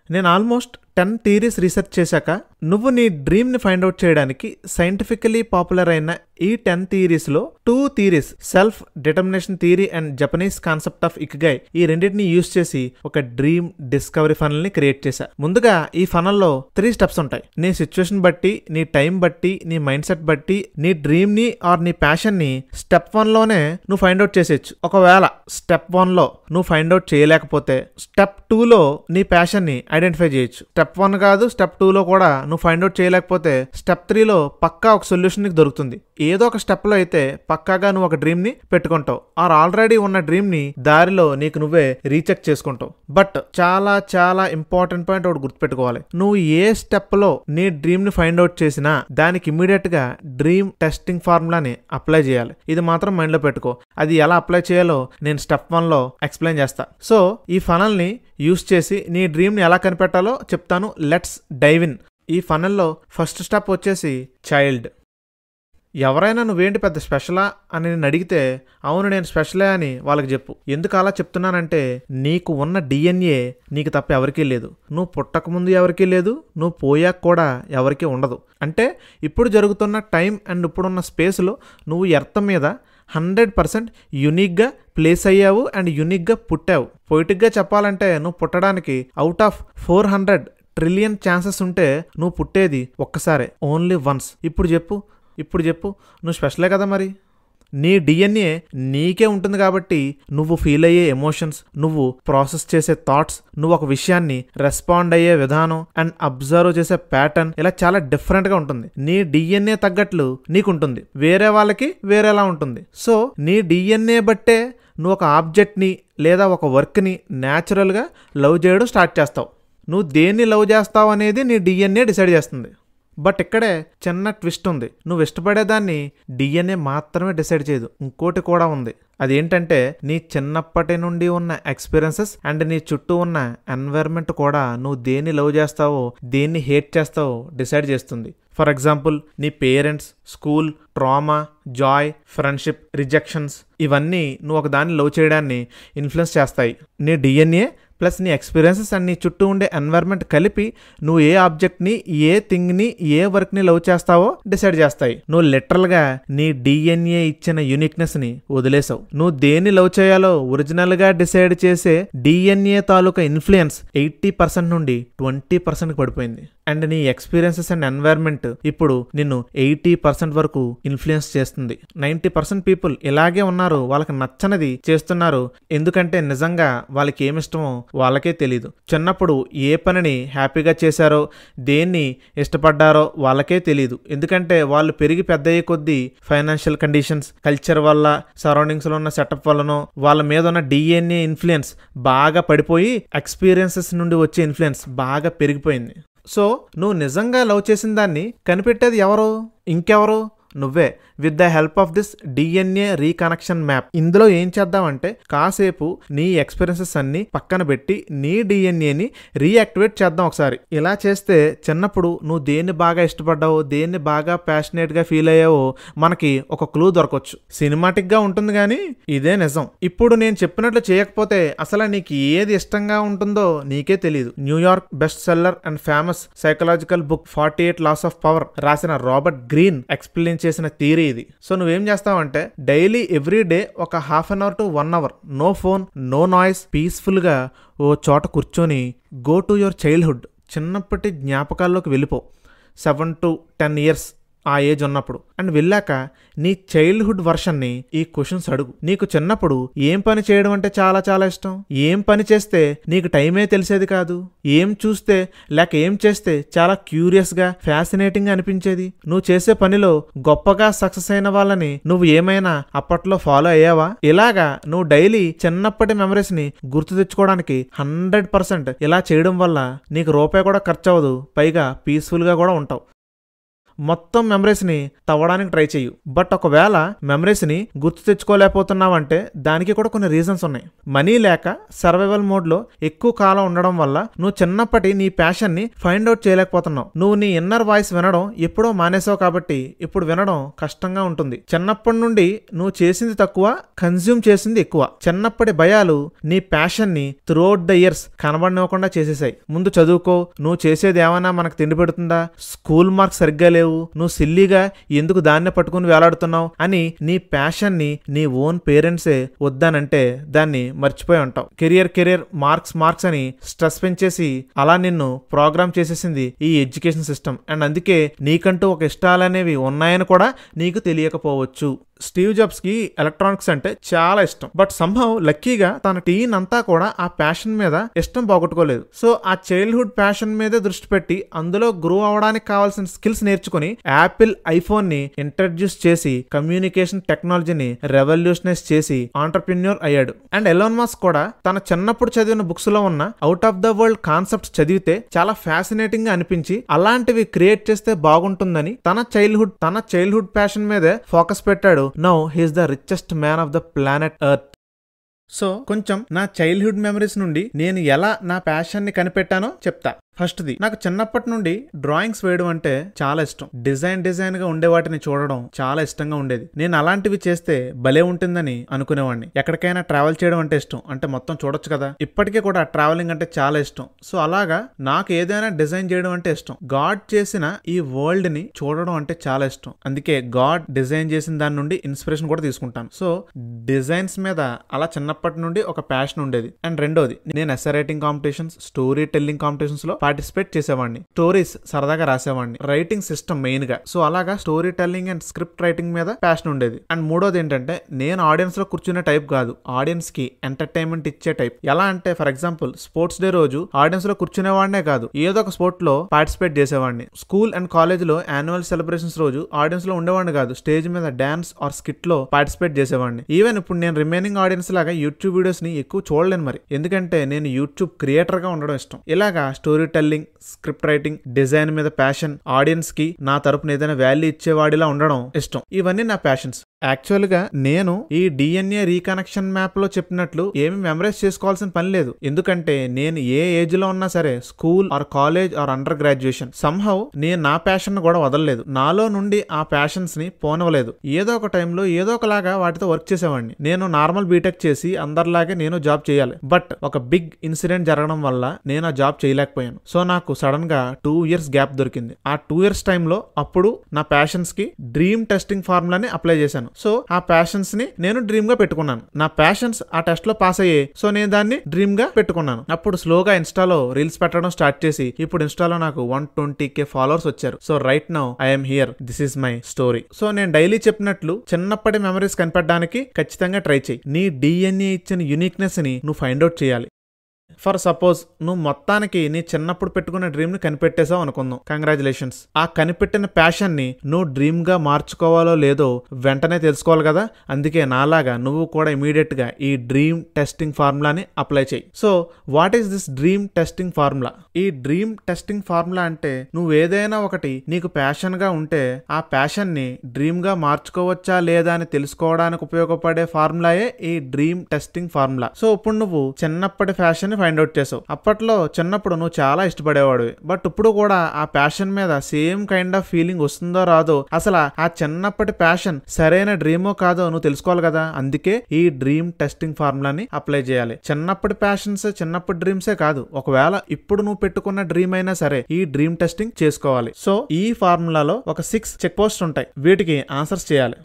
నేను ఆల్మోస్ట్ 10 థియరీస్ రీసెర్చ్ చేశాక నువ్వు నీ డ్రీమ్ ని ఫైండ్ అవుట్ చేయడానికి సైంటిఫికలీ పాపులర్ అయిన ఈ 10 థియరీస్ లో 2 theories, self determination theory and Japanese concept of ikigai, ఈ రెండింటిని యూజ్ చేసి ఒక డ్రీమ్ డిస్కవరీ ఫనల్ ని క్రియేట్ చేశా. ముందుగా ఈ ఫనల్ లో 3 స్టెప్స్ ఉంటాయి. నీ సిచ్యువేషన్ బట్టి, నీ టైం బట్టి, నీ మైండ్ సెట్ బట్టి నీ డ్రీమ్ ని ఆర్ నీ ప్యాషన్ ని స్టెప్ 1 లోనే నువ్వు ఫైండ్ అవుట్ చేసేయచ్చు. ఒకవేళ స్టెప్ 1 లో నువ్వు ఫైండ్ అవుట్ చేయలేకపోతే స్టెప్ 2 లో నీ ప్యాషన్ ని ఐడెంటిఫై చేయొచ్చు. స్టెప్ 1 కాదు, స్టెప్ 2 లో కూడా నువ్వు ఫైండ్ అవుట్ చేయలేకపోతే స్టెప్ 3 లో పక్కా ఒక సొల్యూషన్ నీకు దొరుకుతుంది. ఏదో ఒక స్టెప్ లో అయితే పక్కాగా నువ్వు ఒక డ్రీమ్ ని పెట్టుకుంటావు, ఆర్ ఆల్రెడీ ఉన్న డ్రీమ్ ని దారిలో నీకు నువ్వే రీచెక్ చేసుకుంటావు. బట్ చాలా చాలా ఇంపార్టెంట్ పాయింట్ ఒకటి గుర్తుపెట్టుకోవాలి. నువ్వు ఏ స్టెప్ లో నీ డ్రీమ్ ని ఫైండ్ అవుట్ చేసినా దానికి ఇమీడియట్ గా డ్రీమ్ టెస్టింగ్ ఫార్ములాని అప్లై చేయాలి. ఇది మాత్రం మైండ్ లో పెట్టుకో. అది ఎలా అప్లై చేయాలో నేను స్టెప్ 1 లో ఎక్స్ప్లెయిన్ చేస్తా. సో ఈ ఫనల్ ని యూస్ చేసి నీ డ్రీమ్ ని ఎలా కనిపెట్టాలో చెప్తాను. Let's dive in. ఈ ఫనల్లో ఫస్ట్ స్టెప్ వచ్చేసి చైల్డ్. ఎవరైనా నువ్వేంటి పెద్ద స్పెషలా అని నేను అడిగితే అవును నేను స్పెషలే అని వాళ్ళకి చెప్పు. ఎందుకు అలా చెప్తున్నానంటే నీకు ఉన్న DNA నీకు తప్ప ఎవరికీ లేదు. నువ్వు పుట్టకముందు ఎవరికీ లేదు, నువ్వు పోయాక కూడా ఎవరికీ ఉండదు. అంటే ఇప్పుడు జరుగుతున్న టైం అండ్ ఇప్పుడున్న స్పేస్లో నువ్వు ఎర్త్ మీద 100% యూనిక్గా ప్లేస్ అయ్యావు అండ్ యూనిక్గా పుట్టావు. పొయిటిక్గా చెప్పాలంటే నువ్వు పుట్టడానికి అవుట్ ఆఫ్ 400 ట్రిలియన్ ఛాన్సెస్ ఉంటే నువ్వు పుట్టేది ఒక్కసారే, ఓన్లీ వన్స్. ఇప్పుడు చెప్పు నువ్వు స్పెషలే కదా. మరి నీ DNA నీకే ఉంటుంది కాబట్టి నువ్వు ఫీల్ అయ్యే ఎమోషన్స్, నువ్వు ప్రాసెస్ చేసే థాట్స్, నువ్వు ఒక విషయాన్ని రెస్పాండ్ అయ్యే విధానం అండ్ అబ్జర్వ్ చేసే ప్యాటర్న్ ఇలా చాలా డిఫరెంట్గా ఉంటుంది. నీ DNA తగ్గట్లు నీకుంటుంది, వేరే వాళ్ళకి వేరేలా ఉంటుంది. సో నీ DNA బట్టే నువ్వు ఒక ఆబ్జెక్ట్ని లేదా ఒక వర్క్ని న్యాచురల్గా లవ్ చేయడం స్టార్ట్ చేస్తావు. నువ్వు దేన్ని లవ్ చేస్తావు అనేది నీ DNA డిసైడ్ చేస్తుంది. బట్ ఇక్కడే చిన్న ట్విస్ట్ ఉంది. నువ్వు ఇష్టపడేదాన్ని DNA మాత్రమే డిసైడ్ చేయదు, ఇంకోటి కూడా ఉంది. అదేంటంటే నీ చిన్నప్పటి నుండి ఉన్న ఎక్స్పీరియన్సెస్ అండ్ నీ చుట్టూ ఉన్న ఎన్వైరన్మెంట్ కూడా నువ్వు దేన్ని లవ్ చేస్తావో దేన్ని హేట్ చేస్తావో డిసైడ్ చేస్తుంది. ఫర్ ఎగ్జాంపుల్ నీ parents, school, trauma, Joy, friendship, rejections ఇవన్నీ నువ్వు ఒక దాన్ని లవ్ చేయడాన్ని ఇన్ఫ్లుయెన్స్ చేస్తాయి. నీ డిఎన్ఏ ప్లస్ నీ ఎక్స్పీరియన్సెస్ అండ్ నీ చుట్టూ ఉండే ఎన్వైరన్మెంట్ కలిపి నువ్వు ఏ ఆబ్జెక్ట్ని, ఏ థింగ్ని, ఏ వర్క్ని లవ్ చేస్తావో డిసైడ్ చేస్తాయి. నువ్వు లిటరల్గా నీ డిఎన్ఏ ఇచ్చిన యూనిక్నెస్ని వదిలేసావు. నువ్వు దేన్ని లవ్ చేయాలో ఒరిజినల్గా డిసైడ్ చేసే డిఎన్ఏ తాలూకా ఇన్ఫ్లుయెన్స్ 80% నుండి 20% పడిపోయింది. అండ్ నీ ఎక్స్పీరియన్సెస్ అండ్ ఎన్వైరన్మెంట్ ఇప్పుడు నిన్ను 80% వరకు ఇన్ఫ్లుయెన్స్ చేస్తుంది. 90% పీపుల్ ఇలాగే ఉన్నారు, వాళ్ళకి నచ్చనిది చేస్తున్నారు. ఎందుకంటే నిజంగా వాళ్ళకి ఏమిష్టమో వాళ్ళకే తెలీదు. చిన్నప్పుడు ఏ పనిని హ్యాపీగా చేశారో, దేన్ని ఇష్టపడ్డారో వాళ్ళకే తెలీదు. ఎందుకంటే వాళ్ళు పెరిగి పెద్దయ్యే కొద్దీ ఫైనాన్షియల్ కండిషన్స్, కల్చర్ వల్ల, సరౌండింగ్స్లో ఉన్న సెటప్ వల్లనో వాళ్ళ మీద ఉన్న డిఎన్ఏ ఇన్ఫ్లుయెన్స్ బాగా పడిపోయి ఎక్స్పీరియన్సెస్ నుండి వచ్చే ఇన్ఫ్లుయెన్స్ బాగా పెరిగిపోయింది. సో నువ్వు నిజంగా లవ్ చేసిన దాన్ని కనిపెట్టేది ఎవరు? ఇంకెవరు? నువ్వే. With the help of this DNA reconnection map ఇందులో ఏం చేద్దామంటే కాసేపు నీ ఎక్స్పీరియన్సెస్ అన్ని పక్కన పెట్టి నీ డిఎన్ఏని రీయాక్టివేట్ చేద్దాం ఒకసారి. ఇలా చేస్తే చిన్నప్పుడు నువ్వు దేన్ని బాగా ఇష్టపడ్డావో, దేన్ని బాగా ప్యాషనేట్గా ఫీల్ అయ్యావో మనకి ఒక క్లూ దొరకవచ్చు. సినిమాటిక్గా ఉంటుంది కానీ ఇదే నిజం. ఇప్పుడు నేను చెప్పినట్లు చేయకపోతే అసలు నీకు ఏది ఇష్టంగా ఉంటుందో నీకే తెలియదు. New York best seller and famous psychological book 48 Laws of Power రాసిన రాబర్ట్ గ్రీన్ ఎక్స్ప్లెయిన్ చేసిన థియరీ ఇది. సో నువ్వేం చేస్తావంటే డైలీ ఎవ్రీ డే ఒక 1/2 hour to 1 hour no phone, no noise, పీస్ఫుల్గా ఓ చోట కూర్చొని గో టు యువర్ చైల్డ్హుడ్, చిన్నప్పటి జ్ఞాపకాల్లోకి వెళ్ళిపో. 7 to 10 years ఆ ఏజ్ ఉన్నప్పుడు. అండ్ వెళ్ళాక నీ చైల్డ్హుడ్ వర్షన్ని ఈ క్వశ్చన్స్ అడుగు. నీకు చిన్నప్పుడు ఏం పని చేయడం అంటే చాలా చాలా ఇష్టం? ఏం పని చేస్తే నీకు టైమే తెలిసేది కాదు? ఏం చూస్తే లేక ఏం చేస్తే చాలా క్యూరియస్గా, ఫ్యాసినేటింగ్గా అనిపించేది? నువ్వు చేసే పనిలో గొప్పగా సక్సెస్ అయిన వాళ్ళని నువ్వు ఏమైనా అప్పట్లో ఫాలో అయ్యావా? ఇలాగా నువ్వు డైలీ చిన్నప్పటి మెమరీస్ని గుర్తు తెచ్చుకోవడానికి 100% ఇలా చేయడం వల్ల నీకు రూపాయి కూడా ఖర్చు అవ్వదు, పైగా పీస్ఫుల్గా కూడా ఉంటావు. మొత్తం మెమరీస్ని తవ్వడానికి ట్రై చేయు. బట్ ఒకవేళ మెమరీస్ని గుర్తు తెచ్చుకోలేకపోతున్నావంటే దానికి కూడా కొన్ని రీజన్స్ ఉన్నాయి. మనీ లేక సర్వైవల్ మోడ్లో ఎక్కువ కాలం ఉండడం వల్ల నువ్వు చిన్నప్పటి నీ ప్యాషన్ని ఫైండ్ అవుట్ చేయలేకపోతున్నావు. నువ్వు నీ ఇన్నర్ వాయిస్ వినడం ఎప్పుడో మానేసావు కాబట్టి ఇప్పుడు వినడం కష్టంగా ఉంటుంది. చిన్నప్పటి నుండి నువ్వు చేసింది తక్కువ, కన్జ్యూమ్ చేసింది ఎక్కువ. చిన్నప్పటి భయాలు నీ ప్యాషన్ని త్రూఅవుట్ ద ఇయర్స్ కనబడనివ్వకుండా చేసేసాయి. ముందు చదువుకో, నువ్వు చేసేది ఏమైనా మనకు తిండి పెడుతుందా, స్కూల్ మార్క్స్ సరిగ్గా లేవు, నువ్వు సిల్లీగా ఎందుకు దాన్నే పట్టుకుని వేలాడుతున్నావు అని నీ ప్యాషన్ని నీ ఓన్ పేరెంట్సే వద్దానంటే దాన్ని మర్చిపోయి ఉంటావు. కెరియర్ మార్క్స్ అని స్ట్రెస్ పెంచేసి అలా నిన్ను ప్రోగ్రామ్ చేసేసింది ఈ ఎడ్యుకేషన్ సిస్టమ్. అండ్ అందుకే నీకంటూ ఒక ఇష్టాలనేవి ఉన్నాయని కూడా నీకు తెలియకపోవచ్చు. స్టీవ్ జాబ్స్ కి ఎలక్ట్రానిక్స్ అంటే చాలా ఇష్టం. బట్ సంహవ్ లక్కీగా తన టీన్ అంతా కూడా ఆ ప్యాషన్ మీద ఇష్టం పోగొట్టుకోలేదు. సో ఆ చైల్డ్హుడ్ ప్యాషన్ మీదే దృష్టి పెట్టి అందులో గ్రో అవడానికి కావాల్సిన స్కిల్స్ నేర్చుకుని యాపిల్ ఐఫోన్ ని ఇంట్రడ్యూస్ చేసి కమ్యూనికేషన్ టెక్నాలజీని రెవల్యూషనైజ్ చేసి ఆంటర్ప్రెన్యూర్ అయ్యాడు. అండ్ ఎలాన్ మస్క్ కూడా తన చిన్నప్పుడు చదివిన బుక్స్ లో ఉన్న out of the world concepts చదివితే చాలా ఫ్యాసినేటింగ్ గా అనిపించి అలాంటివి క్రియేట్ చేస్తే బాగుంటుందని తన చైల్డ్హుడ్ ప్యాషన్ మీదే ఫోకస్ పెట్టాడు. Now he is the richest man of the planet Earth. So కొంచెం నా చైల్డ్హుడ్ మెమరీస్ నుండి నేను ఎలా నా ప్యాషన్ని కనిపెట్టానో చెప్తా. ఫస్ట్ది, నాకు చిన్నప్పటి నుండి డ్రాయింగ్స్ వేయడం అంటే చాలా ఇష్టం. డిజైన్ గా ఉండే వాటిని చూడడం చాలా ఇష్టంగా ఉండేది. నేను అలాంటివి చేస్తే భలే ఉంటుందని అనుకునేవాడిని. ఎక్కడికైనా ట్రావెల్ చేయడం అంటే ఇష్టం, అంటే మొత్తం చూడొచ్చు కదా. ఇప్పటికీ కూడా ట్రావెలింగ్ అంటే చాలా ఇష్టం. సో అలాగా నాకు ఏదైనా డిజైన్ చేయడం అంటే ఇష్టం. గాడ్ చేసిన ఈ వరల్డ్ ని చూడడం అంటే చాలా ఇష్టం. అందుకే గాడ్ డిజైన్ చేసిన దాని నుండి ఇన్స్పిరేషన్ కూడా తీసుకుంటాను. సో డిజైన్స్ మీద అలా చిన్నప్పటి నుండి ఒక ప్యాషన్ ఉండేది. అండ్ రెండోది, నేను essay writing competitions, story telling competitions లో పార్టిసిపేట్ చేసేవాడిని. స్టోరీస్ సరదాగా రాసేవాడిని. రైటింగ్ సిస్టమ్ మెయిన్ గా. సో అలాగా story telling and script writing మీద ప్యాషన్ ఉండేది. అండ్ మూడోది ఏంటంటే నేను ఆడియన్స్ లో కూర్చునే టైప్ కాదు, ఆడియన్స్ కి ఎంటర్టైన్మెంట్ ఇచ్చే టైప్. ఎలా అంటే ఫర్ ఎగ్జాంపుల్ స్పోర్ట్స్ డే రోజు ఆడియన్స్ లో కూర్చునేవాడినే కాదు, ఏదో ఒక స్పోర్ట్ లో పార్టిసిపేట్ చేసేవాడిని. స్కూల్ అండ్ కాలేజ్ లో యాన్యువల్ సెలబ్రేషన్స్ రోజు ఆడియన్స్ లో ఉండేవాడిని కాదు, స్టేజ్ మీద డాన్స్ ఆర్ స్కిట్ లో పార్టిసిపేట్ చేసేవాడిని. ఈవెన్ ఇప్పుడు నేను రిమైనింగ్ ఆడియన్స్ లాగా యూట్యూబ్ వీడియోస్ ని ఎక్కువ చూడలేను మరి, ఎందుకంటే నేను యూట్యూబ్ క్రియేటర్ గా ఉండడం ఇష్టం. ఇలాగా story telling, script writing, design మీద ప్యాషన్, ఆడియన్స్ కి నా తరపున ఏదైనా వాల్యూ ఇచ్చేవాడిలా ఉండడం ఇష్టం. ఇవన్నీ నా ప్యాషన్స్. యాక్చువల్గా నేను ఈ DNA రీకనెక్షన్ మ్యాప్ లో చెప్పినట్లు ఏమి మెమరైజ్ చేసుకోవాల్సిన పని లేదు. ఎందుకంటే నేను ఏ ఏజ్ లో ఉన్నా సరే, school or college or under graduation, somehow నేను నా ప్యాషన్ కూడా వదలలేదు. నాలో నుండి ఆ ప్యాషన్స్ ని పోనవలేదు. ఏదో ఒక టైంలో ఏదో ఒకలాగా వాటితో వర్క్ చేసేవాడిని. నేను నార్మల్ బీటెక్ చేసి అందరిలాగే నేను జాబ్ చేయాలి. బట్ ఒక బిగ్ ఇన్సిడెంట్ జరగడం వల్ల నేను ఆ జాబ్ చేయలేకపోయాను. సో నాకు సడన్ గా 2 years గ్యాప్ దొరికింది. ఆ 2 years టైంలో అప్పుడు నా ప్యాషన్స్ కి డ్రీమ్ టెస్టింగ్ ఫార్ములాని అప్లై చేశాను. సో ఆ ప్యాషన్స్ ని నేను డ్రీమ్ గా పెట్టుకున్నాను. నా ప్యాషన్స్ ఆ టెస్ట్ లో పాస్ అయ్యాయి. సో నేను దాన్ని డ్రీమ్ గా పెట్టుకున్నాను. అప్పుడు స్లోగా ఇన్స్టాలో రీల్స్ పెట్టడం స్టార్ట్ చేసి ఇప్పుడు ఇన్స్టాలో నాకు 120K ఫాలోవర్స్ వచ్చారు. So right now I'm here, this is my story. So నేను డైలీ చెప్పినట్లు చిన్నప్పటి మెమరీస్ కనిపెట్టడానికి ఖచ్చితంగా ట్రై చేయి. నీ DNA ఇచ్చిన యూనిక్నెస్ ని నువ్వు ఫైండ్ అవుట్ చేయాలి. ఫర్ సపోజ్ నువ్వు మొత్తానికి నీ చిన్నప్పుడు పెట్టుకున్న డ్రీమ్ ని కనిపెట్టేసావు అనుకుందాం. కంగ్రాచులేషన్స్. ఆ కనిపెట్టిన ప్యాషన్ ని నువ్వు డ్రీమ్ గా మార్చుకోవాలో లేదో వెంటనే తెలుసుకోవాలి కదా. అందుకే నాలాగా నువ్వు కూడా ఇమీడియట్ గా ఈ డ్రీమ్ టెస్టింగ్ ఫార్ములాని అప్లై చేయి. So what is this dream testing formula? ఈ డ్రీమ్ టెస్టింగ్ ఫార్ములా అంటే నువ్వు ఏదైనా ఒకటి నీకు ప్యాషన్ గా ఉంటే ఆ ప్యాషన్ ని డ్రీమ్ గా మార్చుకోవచ్చా లేదా అని తెలుసుకోవడానికి ఉపయోగపడే ఫార్ములాయే ఈ డ్రీమ్ టెస్టింగ్ ఫార్ములా. సో ఇప్పుడు నువ్వు చిన్నప్పటి ఫ్యాషన్ ఫైండ్ అవుట్ చేసావు. అప్పట్లో చిన్నప్పుడు నువ్వు చాలా ఇష్టపడేవాడివి. బట్ ఇప్పుడు కూడా ఆ ప్యాషన్ మీద సేమ్ కైండ్ ఆఫ్ ఫీలింగ్ వస్తుందో రాదో, అసలు ఆ చిన్నప్పటి ప్యాషన్ సరైన డ్రీమో కాదో నువ్వు తెలుసుకోవాలి కదా. అందుకే ఈ డ్రీమ్ టెస్టింగ్ ఫార్ములాని అప్లై చేయాలి. చిన్నప్పటి ప్యాషన్స్, చిన్నప్పటి డ్రీమ్సే కాదు, ఒకవేళ ఇప్పుడు నువ్వు పెట్టుకున్న డ్రీమ్ అయినా సరే ఈ డ్రీమ్ టెస్టింగ్ చేసుకోవాలి. సో ఈ ఫార్ములాలో ఒక 6 చెక్ పోస్ట్ ఉంటాయి. వీటికి ఆన్సర్స్ చేయాలి.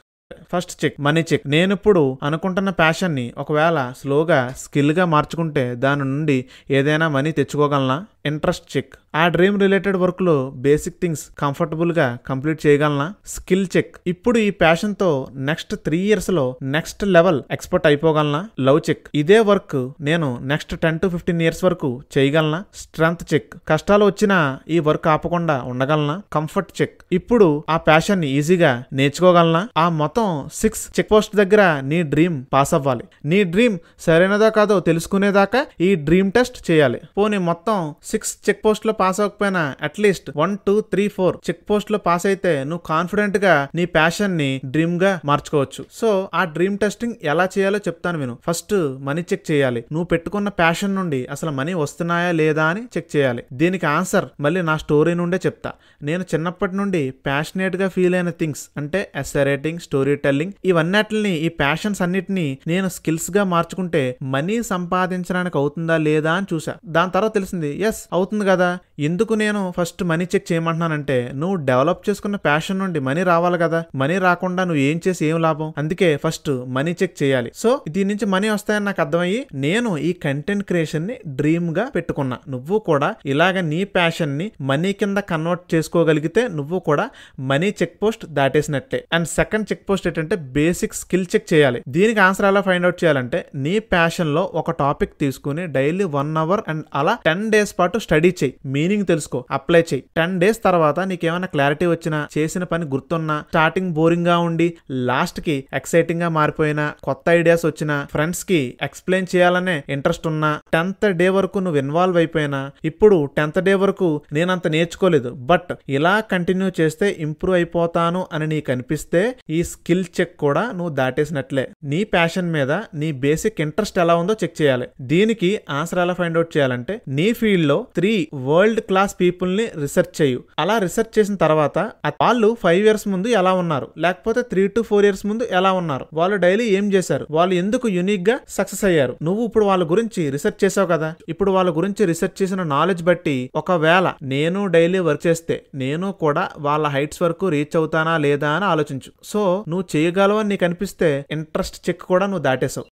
First check, money check. నేను ఇప్పుడు అనుకుంటున్న ప్యాషన్ ని ఒకవేళ స్లోగా స్కిల్ గా మార్చుకుంటే దాని నుండి ఏదైనా మనీ తెచ్చుకోగలనా? Interest check. ఆ డ్రీమ్ రిలేటెడ్ వర్క్ లో బేసిక్ థింగ్స్ కంఫర్టబుల్ గా కంప్లీట్ చేయగలనా? Skill check. ఇప్పుడు ఈ ప్యాషన్ తో నెక్స్ట్ 3 years లో నెక్స్ట్ లెవెల్ ఎక్స్పర్ట్ అయిపోగలనా? Love check. ఇదే వర్క్ నేను నెక్స్ట్ 10 to 15 years వరకు చేయగలనా? Strength check. కష్టాలు వచ్చినా ఈ వర్క్ ఆపకుండా ఉండగలనా? Comfort check. ఇప్పుడు ఆ ప్యాషన్ ని ఈజీగా నేర్చుకోగలనా? ఆ మొత్తం 6 చెక్ పోస్ట్ దగ్గర నీ డ్రీమ్ పాస్ అవ్వాలి. నీ డ్రీమ్ సరైనదా కాదో తెలుసుకునేదాకా ఈ డ్రీమ్ టెస్ట్ చేయాలి. పోనీ మొత్తం 6 చెక్ పోస్ట్ లో పాస్ అవ్వకపోయినా అట్లీస్ట్ 1, 2, 3, 4 చెక్ పోస్ట్ లో పాస్ అయితే నువ్వు కాన్ఫిడెంట్ గా నీ ప్యాషన్ ని డ్రీమ్ గా మార్చుకోవచ్చు. సో ఆ డ్రీమ్ టెస్టింగ్ ఎలా చేయాలో చెప్తాను విను. ఫస్ట్ మనీ చెక్ చేయాలి. నువ్వు పెట్టుకున్న ప్యాషన్ నుండి అసలు మనీ వస్తున్నాయా లేదా అని చెక్ చేయాలి. దీనికి ఆన్సర్ మళ్ళీ నా స్టోరీ నుండే చెప్తా. నేను చిన్నప్పటి నుండి ప్యాషనేట్ గా ఫీల్ అయిన థింగ్స్ అంటే ఎస్సే రైటింగ్, స్టోరీ టెల్లింగ్, ఇవన్నిటిని, ఈ ప్యాషన్స్ అన్నిటిని నేను స్కిల్స్ గా మార్చుకుంటే మనీ సంపాదించడానికి అవుతుందా లేదా అని చూసా. దాని తర్వాత తెలిసింది ఎస్ అవుతుంది కదా. ఎందుకు నేను ఫస్ట్ మనీ చెక్ చేయమంటున్నానంటే నువ్వు డెవలప్ చేసుకున్న ప్యాషన్ నుండి మనీ రావాలి కదా. మనీ రాకుండా నువ్వు ఏం చేసి ఏం లాభం? అందుకే ఫస్ట్ మనీ చెక్ చేయాలి. సో దీని నుంచి మనీ వస్తాయని నాకు అర్థమయ్యి నేను ఈ కంటెంట్ క్రియేషన్ ని డ్రీమ్ గా పెట్టుకున్నా. నువ్వు కూడా ఇలాగ నీ ప్యాషన్ ని మనీ కింద కన్వర్ట్ చేసుకోగలిగితే నువ్వు కూడా మనీ చెక్ పోస్ట్ దాటేసినట్టే. అండ్ సెకండ్ చెక్ పోస్ట్ ఏంటంటే బేసిక్ స్కిల్ చెక్ చేయాలి. దీనికి ఆన్సర్ ఎలా ఫైండ్ అవుట్ చేయాలంటే నీ ప్యాషన్ లో ఒక టాపిక్ తీసుకుని డైలీ 1 hour అండ్ అలా 10 days పాటు స్టడీ చేయి. మీనింగ్ తెలుసుకో, అప్లై చేయి. 10 days తర్వాత నీకేమైనా క్లారిటీ వచ్చినా, చేసిన పని గుర్తున్నా, స్టార్టింగ్ బోరింగ్ గా ఉండి లాస్ట్ కి ఎక్సైటింగ్ గా మారిపోయినా, కొత్త ఐడియాస్ వచ్చినా, ఫ్రెండ్స్ కి ఎక్స్ప్లెయిన్ చేయాలనే ఇంట్రెస్ట్ ఉన్నా, 10th day వరకు నువ్వు ఇన్వాల్వ్ అయిపోయినా, ఇప్పుడు 10th day వరకు నేనంత నేర్చుకోలేదు బట్ ఇలా కంటిన్యూ చేస్తే ఇంప్రూవ్ అయిపోతాను అని నీకు అనిపిస్తే ఈ స్కిల్ చెక్ కూడా నువ్వు దాటేసినట్లే. నీ ప్యాషన్ మీద నీ బేసిక్ ఇంట్రెస్ట్ ఎలా ఉందో చెక్ చేయాలి. దీనికి ఆన్సర్ ఎలా ఫైండ్ అవుట్ చేయాలంటే నీ ఫీల్డ్ లో 3 వరల్డ్ క్లాస్ పీపుల్ ని రిసర్చ్ చేయు. అలా రిసర్చ్ చేసిన తర్వాత వాళ్ళు 5 years ముందు ఎలా ఉన్నారు, లేకపోతే 3 to 4 years ముందు ఎలా ఉన్నారు, వాళ్ళు డైలీ ఏం చేశారు, వాళ్ళు ఎందుకు యూనిక్ గా సక్సెస్ అయ్యారు. నువ్వు ఇప్పుడు వాళ్ళ గురించి రిసర్చ్ చేసావు కదా. ఇప్పుడు వాళ్ళ గురించి రిసర్చ్ చేసిన నాలెడ్జ్ బట్టి ఒకవేళ నేను డైలీ వర్క్ చేస్తే నేను కూడా వాళ్ళ హైట్స్ వరకు రీచ్ అవుతానా లేదా అని ఆలోచించు. సో నువ్వు చేయగలవని నీకు అనిపిస్తే ఇంట్రెస్ట్ చెక్ కూడా నువ్వు దాటేసావు.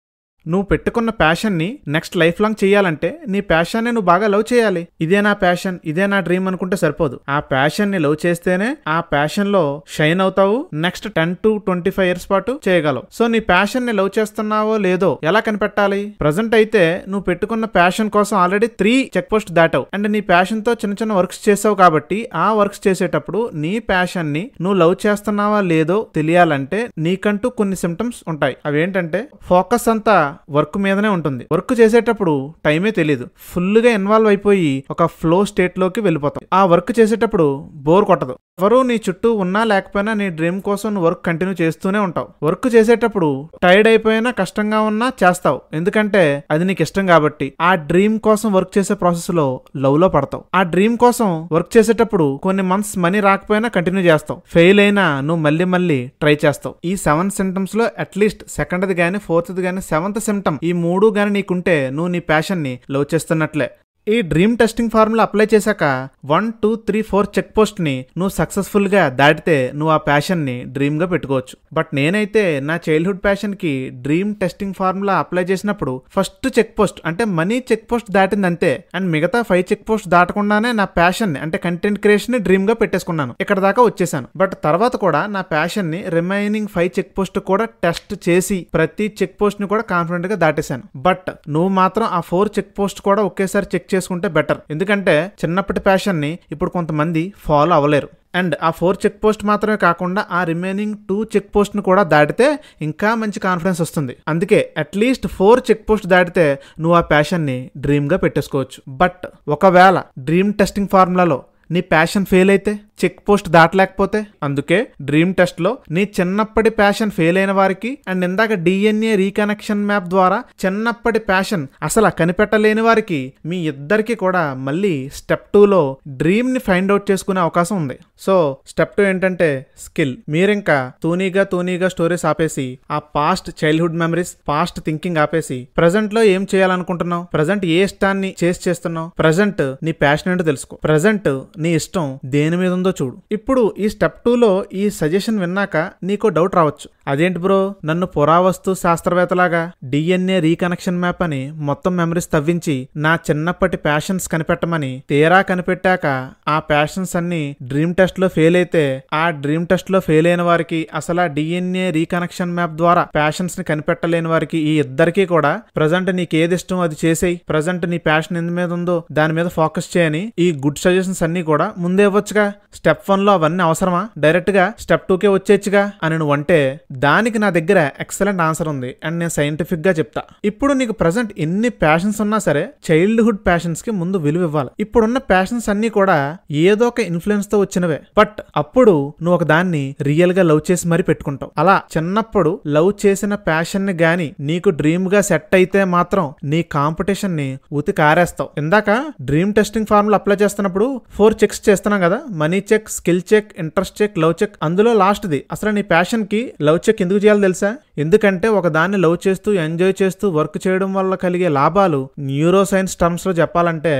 నువ్వు పెట్టుకున్న ప్యాషన్ ని నెక్స్ట్ లైఫ్ లాంగ్ చేయాలంటే నీ ప్యాషన్ ని నువ్వు బాగా లవ్ చేయాలి. ఇదే నా ప్యాషన్, ఇదే నా డ్రీమ్ అనుకుంటే సరిపోదు. ఆ ప్యాషన్ ని లవ్ చేస్తేనే ఆ ప్యాషన్ లో షైన్ అవుతావు. నెక్స్ట్ 10 to 25 years పాటు చేయగలవు. సో నీ ప్యాషన్ ని లవ్ చేస్తున్నావో లేదో ఎలా కనిపెట్టాలి? ప్రజెంట్ అయితే నువ్వు పెట్టుకున్న ప్యాషన్ కోసం ఆల్రెడీ 3 చెక్ పోస్ట్ దాటావు అండ్ నీ ప్యాషన్ తో చిన్న చిన్న వర్క్స్ చేసావు. కాబట్టి ఆ వర్క్స్ చేసేటప్పుడు నీ ప్యాషన్ ని నువ్వు లవ్ చేస్తున్నావా లేదో తెలియాలంటే నీకంటూ కొన్ని సిమ్టమ్స్ ఉంటాయి. అవేంటంటే ఫోకస్ అంతా వర్క్ మీదనే ఉంటుంది. వర్క్ చేసేటప్పుడు టైమే తెలియదు, ఫుల్గా ఇన్వాల్వ్ అయిపోయి ఒక ఫ్లో స్టేట్లోకి వెళ్ళిపోతాం. ఆ వర్క్ చేసేటప్పుడు బోర్ కొట్టదు. ఎవరు నీ చుట్టూ ఉన్నా లేకపోయినా నీ డ్రీమ్ కోసం నువ్వు వర్క్ కంటిన్యూ చేస్తూనే ఉంటావు. వర్క్ చేసేటప్పుడు టైర్డ్ అయిపోయినా కష్టంగా ఉన్నా చేస్తావు, ఎందుకంటే అది నీకు ఇష్టం కాబట్టి. ఆ డ్రీమ్ కోసం వర్క్ చేసే ప్రాసెస్ లో లవ్ లో పడతావు. ఆ డ్రీమ్ కోసం వర్క్ చేసేటప్పుడు కొన్ని మంత్స్ మనీ రాకపోయినా కంటిన్యూ చేస్తావు, ఫెయిల్ అయినా నువ్వు మళ్ళీ ట్రై చేస్తావు. ఈ 7 సిమ్టమ్స్ లో అట్లీస్ట్ సెకండ్ది గానీ, ఫోర్త్ది గానీ, 7th సిమ్టమ్ ఈ 3 గానీ నీకుంటే నువ్వు నీ ప్యాషన్ ని లవ్ చేస్తున్నట్లే. ఈ డ్రీమ్ టెస్టింగ్ ఫార్ములా అప్లై చేశాక 1, 2, 3, 4 చెక్ పోస్ట్ ని నువ్వు సక్సెస్ఫుల్ గా దాటితే నువ్వు ఆ ప్యాషన్ ని డ్రీమ్ గా పెట్టుకోవచ్చు. బట్ నేనైతే నా చైల్డ్హుడ్ ప్యాషన్ కి డ్రీమ్ టెస్టింగ్ ఫార్ములా అప్లై చేసినప్పుడు ఫస్ట్ చెక్ పోస్ట్ అంటే మనీ చెక్ పోస్ట్ దాటింది అంతే, అండ్ మిగతా 5 చెక్ పోస్ట్ దాటకుండానే నా ప్యాషన్ ని అంటే కంటెంట్ క్రియేషన్ ని డ్రీమ్ గా పెట్టేసుకున్నాను. ఇక్కడ దాకా వచ్చేసాను. బట్ తర్వాత కూడా నా ప్యాషన్ ని రిమైనింగ్ 5 చెక్ పోస్ట్ కూడా టెస్ట్ చేసి ప్రతి చెక్ పోస్ట్ ని కూడా కాన్ఫిడెంట్ గా దాటేశాను. బట్ నువ్వు మాత్రం ఆ 4 చెక్ పోస్ట్ కూడా ఒకేసారి చెక్ చేసుకుంటే బెటర్, ఎందుకంటే చిన్నప్పటి ప్యాషన్ ని ఇప్పుడు కొంతమంది ఫాలో అవ్వలేరు. అండ్ ఆ 4 చెక్ పోస్ట్ మాత్రమే కాకుండా ఆ రిమైనింగ్ 2 చెక్ పోస్ట్ ను కూడా దాటితే ఇంకా మంచి కాన్ఫిడెన్స్ వస్తుంది. అందుకే అట్లీస్ట్ 4 చెక్ పోస్ట్ దాటితే నువ్వు ఆ ప్యాషన్ ని డ్రీమ్ గా పెట్టేసుకోవచ్చు. బట్ ఒకవేళ డ్రీమ్ టెస్టింగ్ ఫార్ములాలో నీ ప్యాషన్ ఫెయిల్ అయితే, చెక్ పోస్ట్ దాటలేకపోతే, అందుకే డ్రీమ్ టెస్ట్ లో నీ చిన్నప్పటి ప్యాషన్ ఫెయిల్ అయిన వారికి అండ్ ఇందాక DNA రీకనెక్షన్ మ్యాప్ ద్వారా చిన్నప్పటి ప్యాషన్ అసలు కనిపెట్టలేని వారికి మీ ఇద్దరికి కూడా మళ్ళీ స్టెప్ 2లో డ్రీమ్ ని ఫైండ్ అవుట్ చేసుకునే అవకాశం ఉంది. సో స్టెప్ 2 ఏంటంటే స్కిల్. మీరింకా తూనీగా స్టోరీస్ ఆపేసి ఆ past childhood memories, past thinking ఆపేసి ప్రజెంట్ లో ఏం చేయాలనుకుంటున్నావు, ప్రజెంట్ ఏ ఇష్టాన్ని చేస్తున్నావు, ప్రజెంట్ నీ ప్యాషన్ ఏంటో తెలుసుకో, ప్రజెంట్ నీ ఇష్టం దేని మీద ఉందో చూడు. ఇప్పుడు ఈ స్టెప్ 2లో ఈ సజెషన్ విన్నాక నీకో డౌట్ రావచ్చు, అదేంటి బ్రో నన్ను పురావస్తు శాస్త్రవేత్తలాగా DNA రీకనెక్షన్ మ్యాప్ అని మొత్తం మెమరీస్ తవ్వించి నా చిన్నప్పటి ప్యాషన్స్ కనిపెట్టమని, తీరా కనిపెట్టాక ఆ ప్యాషన్స్ అన్ని డ్రీమ్ టెస్ట్ లో ఫెయిల్ అయితే ఆ డ్రీమ్ టెస్ట్ లో ఫెయిల్ అయిన వారికి, అసలు ఆ DNA రీకనెక్షన్ మ్యాప్ ద్వారా ప్యాషన్స్ ని కనిపెట్టలేని వారికి, ఈ ఇద్దరికి కూడా ప్రజెంట్ నీకు ఏది ఇష్టం అది చేసేయి, ప్రజెంట్ నీ ప్యాషన్ ఎందు మీద ఉందో దాని మీద ఫోకస్ చేయని ఈ గుడ్ సజెషన్స్ అన్ని కూడా ముందే ఇవ్వచ్చుగా. స్టెప్ 1లో అవన్నీ అవసరమా, డైరెక్ట్ గా స్టెప్ 2కే వచ్చేచ్చుగా అని నువ్వు అంటే దానికి నా దగ్గర ఎక్సలెంట్ ఆన్సర్ ఉంది అండ్ నేను సైంటిఫిక్ గా చెప్తా. ఇప్పుడు నీకు ప్రజెంట్ ఎన్ని ప్యాషన్స్ ఉన్నా సరే చైల్డ్హుడ్ ప్యాషన్స్ కి ముందు విలువ ఇవ్వాలి. ఇప్పుడున్న ప్యాషన్స్ అన్ని కూడా ఏదో ఒక ఇన్ఫ్లుయెన్స్ తో వచ్చినవే, బట్ అప్పుడు నువ్వు ఒక దాన్ని రియల్ గా లవ్ చేసి మరీ పెట్టుకుంటావు. అలా చిన్నప్పుడు లవ్ చేసిన ప్యాషన్ ని గాని నీకు డ్రీమ్ గా సెట్ అయితే మాత్రం నీ కాంపిటీషన్ ని ఉతికి ఆరేస్తావు. ఇందాక డ్రీమ్ టెస్టింగ్ ఫార్ములా అప్లై చేస్తున్నప్పుడు 4 చెక్స్ చేస్తున్నాం కదా, money check, skill check, interest check, love check. అందులో లాస్ట్ది అసలు నీ ప్యాషన్ కి లవ్ చెక్ ఎందుకు చేయాలో తెలుసా? ఎందుకంటే ఒక దాన్ని లవ్ చేస్తూ ఎంజాయ్ చేస్తూ వర్క్ చేయడం వల్ల కలిగే లాభాలు న్యూరో సైన్స్ టర్మ్స్ లో చెప్పాలంటే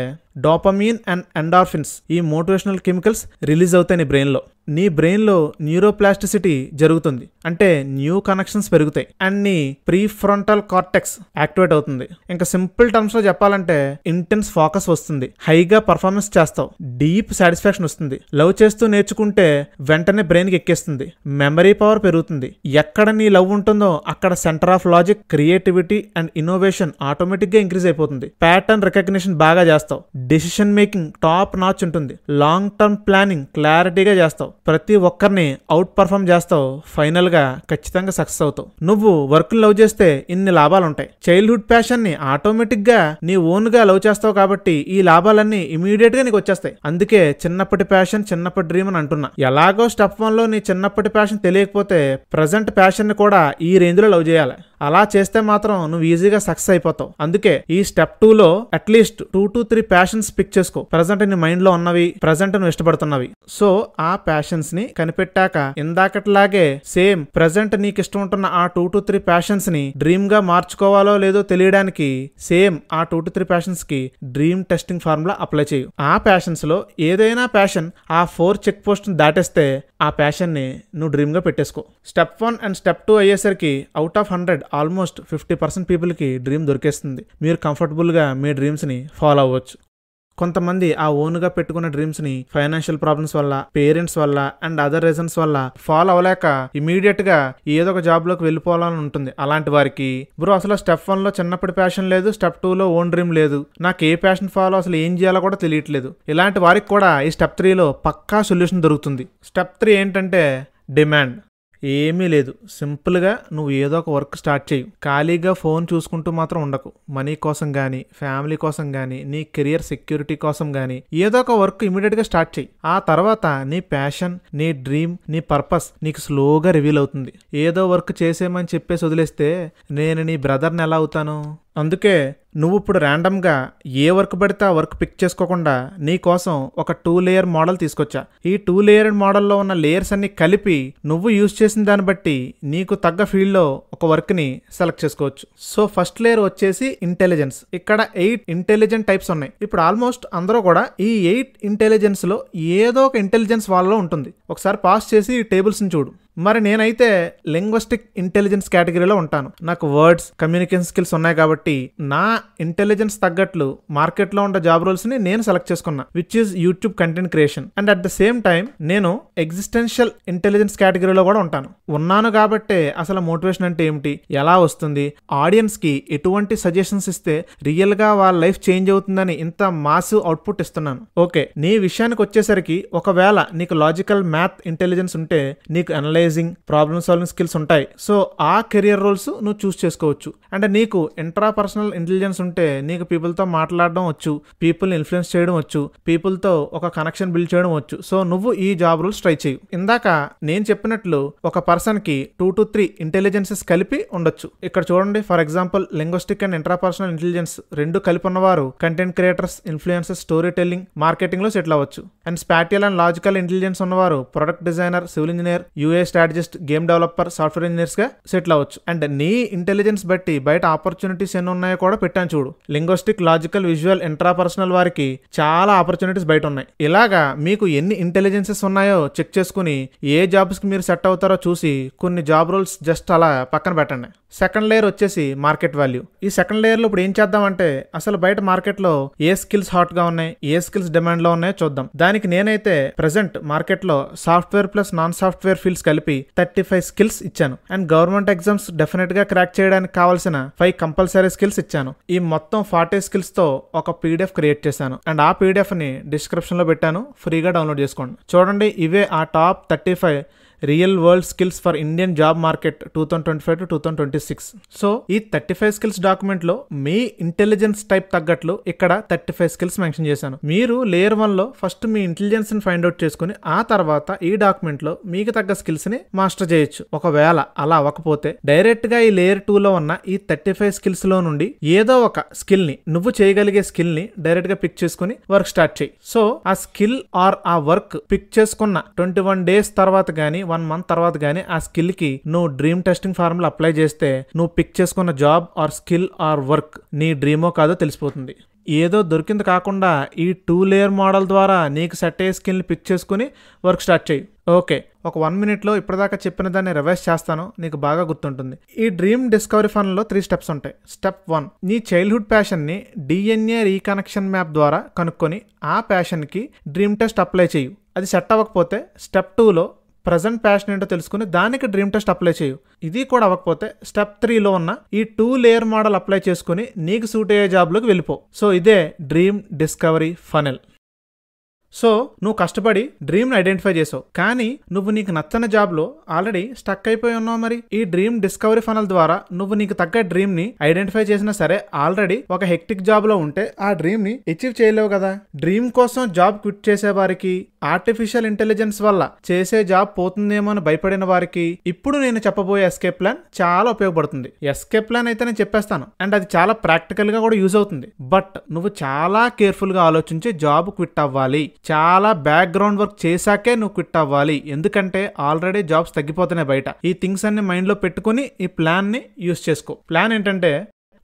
డోపమీన్ అండ్ ఎండార్ఫిన్స్, ఈ మోటివేషనల్ కెమికల్స్ రిలీజ్ అవుతాయి నీ బ్రెయిన్ లో. నీ బ్రెయిన్ లో న్యూరోప్లాస్టిసిటీ జరుగుతుంది, అంటే న్యూ కనెక్షన్స్ పెరుగుతాయి అండ్ నీ ప్రీఫ్రంటల్ కార్టెక్స్ యాక్టివేట్ అవుతుంది. ఇంకా సింపుల్ టర్మ్స్ లో చెప్పాలంటే ఇంటెన్స్ ఫోకస్ వస్తుంది, హైగా పర్ఫార్మెన్స్ చేస్తావు, డీప్ సాటిస్ఫాక్షన్ వస్తుంది. లవ్ చేస్తూ నేర్చుకుంటే వెంటనే బ్రెయిన్ కి ఎక్కేస్తుంది, మెమరీ పవర్ పెరుగుతుంది. ఎక్కడ నీ లవ్ ఉంటుందో అక్కడ centre of logic, creativity and innovation automatic గా ఇంక్రీజ్ అయిపోతుంది. ప్యాటర్న్ రికగ్నిషన్ బాగా చేస్తావు, డెసిషన్ మేకింగ్ టాప్ నాచ్ ఉంటుంది, లాంగ్ టర్మ్ ప్లానింగ్ క్లారిటీగా చేస్తావు, ప్రతి ఒక్కరిని అవుట్ పర్ఫార్మ్ చేస్తావు, ఫైనల్ గా ఖచ్చితంగా సక్సెస్ అవుతావు. నువ్వు వర్క్ లవ్ చేస్తే ఇన్ని లాభాలు ఉంటాయి. చైల్డ్హుడ్ ప్యాషన్ ని ఆటోమేటిక్ గా నీ ఓన్ గా లవ్ చేస్తావు కాబట్టి ఈ లాభాలన్నీ ఇమీడియట్ గా నీకు వచ్చేస్తాయి. అందుకే చిన్నప్పటి ప్యాషన్, చిన్నప్పటి డ్రీమ్ అని అంటున్నా. ఎలాగో స్టెప్ 1లో నీ చిన్నప్పటి ప్యాషన్ తెలియకపోతే ప్రజెంట్ ప్యాషన్ ని కూడా ఈ రేంజ్ లో లవ్ చేయాలి. అలా చేస్తే మాత్రం నువ్వు ఈజీగా సక్సెస్ అయిపోతావు. అందుకే ఈ స్టెప్ 2లో అట్లీస్ట్ 2 to 3 ప్యాషన్స్ పిక్ చేసుకో, ప్రజెంట్ నీ మైండ్ లో ఉన్నవి, ప్రజెంట్ నువ్వు ఇష్టపడుతున్నవి. సో ఆ ప్యాషన్స్ ని కనిపెట్టాక ఇందాకట్లాగే సేమ్ ప్రజెంట్ నీకు ఇష్టం ఉంటున్న ఆ 2 to 3 ప్యాషన్స్ ని డ్రీమ్ గా మార్చుకోవాలో లేదో తెలియడానికి సేమ్ ఆ 2 to 3 ప్యాషన్స్ కి డ్రీమ్ టెస్టింగ్ ఫార్ములా అప్లై చేయు. ఆ ప్యాషన్స్ లో ఏదైనా ప్యాషన్ ఆ 4 చెక్ పోస్ట్ దాటేస్తే ఆ ప్యాషన్ ని నువ్వు డ్రీమ్ గా పెట్టేసుకో. స్టెప్ 1 అండ్ స్టెప్ 2 అయ్యేసరికి అవుట్ ఆఫ్ 100 ఆల్మోస్ట్ 50% పీపుల్ కి డ్రీమ్ దొరికేస్తుంది. మీరు కంఫర్టబుల్ గా మీ డ్రీమ్స్ ని ఫాలో అవ్వచ్చు. కొంతమంది ఆ ఓన్గా పెట్టుకున్న డ్రీమ్స్ ని ఫైనాన్షియల్ ప్రాబ్లమ్స్ వల్ల, పేరెంట్స్ వల్ల అండ్ అదర్ రీజన్స్ వల్ల ఫాలో అవ్వలేక ఇమీడియట్ గా ఏదో ఒక జాబ్ లోకి వెళ్ళిపోవాలని ఉంటుంది. అలాంటి వారికి బ్రో అసలు స్టెప్ 1లో చిన్నప్పటి ప్యాషన్ లేదు, స్టెప్ 2లో ఓన్ డ్రీమ్ లేదు, నాకు ఏ ప్యాషన్ ఫాలో అసలు ఏం చేయాలో కూడా తెలియట్లేదు. ఇలాంటి వారికి కూడా ఈ స్టెప్ 3లో పక్కా సొల్యూషన్ దొరుకుతుంది. స్టెప్ 3 ఏంటంటే డిమాండ్. ఏమీ లేదు, సింపుల్గా నువ్వు ఏదో ఒక వర్క్ స్టార్ట్ చేయు. ఖాళీగా ఫోన్ చూసుకుంటూ మాత్రం ఉండకు. మనీ కోసం కానీ, ఫ్యామిలీ కోసం కానీ, నీ కెరియర్ సెక్యూరిటీ కోసం కానీ ఏదో ఒక వర్క్ ఇమీడియట్గా స్టార్ట్ చేయి. ఆ తర్వాత నీ ప్యాషన్, నీ డ్రీమ్, నీ పర్పస్ నీకు స్లోగా రివీల్ అవుతుంది. ఏదో వర్క్ చేసేయమని చెప్పేసి వదిలేస్తే నేను నీ బ్రదర్ని ఎలా అవుతాను? అందుకే నువ్వు ఇప్పుడు ర్యాండమ్గా ఏ వర్క్ పడితే ఆ వర్క్ పిక్ చేసుకోకుండా నీ కోసం ఒక 2 లేయర్ మోడల్ తీసుకొచ్చా. ఈ 2 లేయర్డ్ మోడల్లో ఉన్న లేయర్స్ అన్ని కలిపి నువ్వు యూజ్ చేసిన దాన్ని బట్టి నీకు తగ్గ ఫీల్డ్లో ఒక వర్క్ని సెలెక్ట్ చేసుకోవచ్చు. సో ఫస్ట్ లేయర్ వచ్చేసి ఇంటెలిజెన్స్. ఇక్కడ 8 ఇంటెలిజెంట్ టైప్స్ ఉన్నాయి. ఇప్పుడు ఆల్మోస్ట్ అందరూ కూడా ఈ 8 ఇంటెలిజెన్స్లో ఏదో ఒక ఇంటెలిజెన్స్ వాళ్ళలో ఉంటుంది. ఒకసారి పాస్ చేసి ఈ టేబుల్స్ని చూడు. మరి నేనైతే లింగ్విస్టిక్ ఇంటెలిజెన్స్ కేటగిరీలో ఉంటాను. నాకు వర్డ్స్, కమ్యూనికేషన్ స్కిల్స్ ఉన్నాయి కాబట్టి నా ఇంటెలిజెన్స్ తగ్గట్లు మార్కెట్లో ఉన్న జాబ్ రోల్స్ ని నేను సెలెక్ట్ చేసుకున్నా, which is YouTube content creation. And at the same time నేను ఎగ్జిస్టెన్షియల్ ఇంటెలిజెన్స్ కేటగిరీలో కూడా ఉన్నాను కాబట్టి అసలు మోటివేషన్ అంటే ఏమిటి, ఎలా వస్తుంది, ఆడియన్స్ కి ఎటువంటి సజెషన్స్ ఇస్తే రియల్ గా వాళ్ళ లైఫ్ చేంజ్ అవుతుందని ఇంత మాసివ్ అవుట్పుట్ ఇస్తున్నాను. ఓకే, నీ విషయానికి వచ్చేసరికి ఒకవేళ నీకు లాజికల్ మ్యాథ్ ఇంటెలిజెన్స్ ఉంటే నీకు అనలైజింగ్, ప్రాబ్లమ్ సాల్వింగ్ స్కిల్స్ ఉంటాయి. సో ఆ కెరియర్ రోల్స్ నువ్వు చూస్ చేసుకోవచ్చు. అంటే నీకు ఇంట్రాపర్సనల్ ఇంటెలిజెన్స్ ఉంటే నీకు పీపుల్తో మాట్లాడడం వచ్చు, పీపుల్ని ఇన్ఫ్లుయెన్స్ చేయడం వచ్చు, పీపుల్తో ఒక కనెక్షన్ బిల్డ్ చేయడం వచ్చు. సో నువ్వు ఈ జాబ్ రోల్స్ ట్రై చేయు. ఇందాక నేను చెప్పినట్లు ఒక పర్సన్ కి 2 to 3 ఇంటెలిజెన్సెస్ కలిపి ఉండొచ్చు. ఇక్కడ చూడండి, for example linguistic and intrapersonal intelligence రెండు కలిపి ఉన్నవారు content creators, influencers, story telling, marketing లో సెటిల్ అవ్వచ్చు. And spatial and logical intelligence ఉన్నవారు product designer, civil engineer, UA strategist, game developer, software engineers గా సెటిల్ అవ్వచ్చు. అండ్ నీ ఇంటెలిజెన్స్ బట్టి బయట ఆపర్చునిటీస్ ఎన్ని ఉన్నాయో కూడా పెట్టాను చూడు. లింగ్విస్టిక్, లాజికల్, విజువల్, ఇంట్రాపర్సనల్ వారికి చాలా ఆపర్చునిటీస్ బయట ఉన్నాయి. ఇలాగా మీకు ఎన్ని ఇంటెలిజెన్సెస్ ఉన్నాయో చెక్ చేసుకుని ఏ జాబ్స్ కి మీరు సెట్ అవుతారో చూసి కొన్ని జాబ్ రోల్స్ జస్ట్ అలా పక్కన పెట్టండి. సెకండ్ లేయర్ వచ్చేసి మార్కెట్ వాల్యూ. ఈ సెకండ్ లేయర్ లో ఇప్పుడు ఏం చేద్దామంటే అసలు బయట మార్కెట్ లో ఏ స్కిల్స్ హాట్ గా ఉన్నాయి, ఏ స్కిల్స్ డిమాండ్ లో ఉన్నాయో చూద్దాం. దానికి నేనైతే ప్రెసెంట్ మార్కెట్ లో software plus non software fields కలిపి 35 స్కిల్స్ ఇచ్చాను. అండ్ గవర్నమెంట్ ఎగ్జామ్స్ డెఫినెట్ గా క్రాక్ చేయడానికి కావాల్సిన 5 కంపల్సరీ స్కిల్స్ ఇచ్చాను. ఈ మొత్తం 40 స్కిల్స్ తో ఒక PDF క్రియేట్ చేశాను. అండ్ ఆ PDF ని డిస్క్రిప్షన్ లో పెట్టాను, ఫ్రీగా డౌన్లోడ్ చేసుకోండి. చూడండి, ఇవే ఆ top 35 real world skills for Indian job market 2025 to 2026. So ఈ 35 స్కిల్స్ డాక్యుమెంట్ లో మీ ఇంటెలిజెన్స్ టైప్ తగ్గట్లు ఇక్కడ 35 స్కిల్స్ మెన్షన్ చేశాను. మీరు లేయర్ 1 లో ఫస్ట్ మీ ఇంటెలిజెన్స్ ని ఫైండ్ అవుట్ చేసుకుని ఆ తర్వాత ఈ డాక్యుమెంట్ లో మీకు తగ్గ స్కిల్స్ ని మాస్టర్ చేయొచ్చు. ఒకవేళ అలా అవ్వకపోతే డైరెక్ట్ గా ఈ లేయర్ 2 లో ఉన్న ఈ 35 స్కిల్స్ లో నుండి ఏదో ఒక స్కిల్ ని, నువ్వు చేయగలిగే స్కిల్ ని డైరెక్ట్ గా పిక్ చేసుకుని వర్క్ స్టార్ట్ చేయి. సో ఆ స్కిల్ ఆర్ ఆ వర్క్ పిక్ చేసుకున్న 21 days తర్వాత గానీ 1 month తర్వాత గానీ ఆ స్కిల్ కి నువ్వు డ్రీమ్ టెస్టింగ్ ఫార్ములా అప్లై చేస్తే నువ్వు పిక్ చేసుకున్న job or skill or work నీ డ్రీమో కాదో తెలిసిపోతుంది. ఏదో దొరికింది కాకుండా ఈ 2 లేయర్ మోడల్ ద్వారా నీకు సెట్ అయ్యే స్కిల్ని పిక్ చేసుకుని వర్క్ స్టార్ట్ చేయి. ఓకే, ఒక 1 minute లో ఇప్పటిదాకా చెప్పిన దాన్ని రివైజ్ చేస్తాను, నీకు బాగా గుర్తుంటుంది. ఈ డ్రీమ్ డిస్కవరీ ఫన్లో 3 steps ఉంటాయి. స్టెప్ 1, నీ చైల్డ్హుడ్ ప్యాషన్ని DNA రీకనెక్షన్ మ్యాప్ ద్వారా కనుక్కొని ఆ ప్యాషన్కి డ్రీమ్ టెస్ట్ అప్లై చేయు. అది సెట్ అవ్వకపోతే స్టెప్ 2లో ప్రజెంట్ ప్యాషన్ ఏంటో తెలుసుకుని దానికి డ్రీమ్ టెస్ట్ అప్లై చేయు. ఇది కూడా అవ్వకపోతే స్టెప్ 3లో ఉన్న ఈ 2 లేయర్ మోడల్ అప్లై చేసుకుని నీకు సూట్ అయ్యే జాబ్లోకి వెళ్ళిపో. సో ఇదే డ్రీమ్ డిస్కవరీ ఫనెల్. సో నువ్వు కష్టపడి డ్రీమ్ని ఐడెంటిఫై చేసావు, కానీ నువ్వు నీకు నచ్చని జాబ్లో ఆల్రెడీ స్టక్ అయిపోయి ఉన్నావు. మరి ఈ డ్రీమ్ డిస్కవరీ ఫనల్ ద్వారా నువ్వు నీకు తగ్గ డ్రీమ్ని ఐడెంటిఫై చేసినా సరే ఆల్రెడీ ఒక హెక్టిక్ జాబ్లో ఉంటే ఆ డ్రీమ్ని అచీవ్ చేయలేవు కదా. డ్రీమ్ కోసం జాబ్ క్విట్ చేసే వారికి, ఆర్టిఫిషియల్ ఇంటెలిజెన్స్ వల్ల చేసే జాబ్ పోతుందేమో అని భయపడిన వారికి ఇప్పుడు నేను చెప్పబోయే ఎస్కేప్ ప్లాన్ చాలా ఉపయోగపడుతుంది. ఎస్కేప్ ప్లాన్ అయితే నేను చెప్పేస్తాను అండ్ అది చాలా ప్రాక్టికల్ గా కూడా యూజ్ అవుతుంది. బట్ నువ్వు చాలా కేర్ఫుల్ గా ఆలోచించి జాబ్ క్విట్ అవ్వాలి. చాలా బ్యాక్గ్రౌండ్ వర్క్ చేశాకే నువ్వు క్విట్ అవ్వాలి. ఎందుకంటే ఆల్రెడీ జాబ్స్ తగ్గిపోతున్నాయి బయట. ఈ థింగ్స్ అన్ని మైండ్ లో పెట్టుకుని ఈ ప్లాన్ ని యూజ్ చేసుకో. ప్లాన్ ఏంటంటే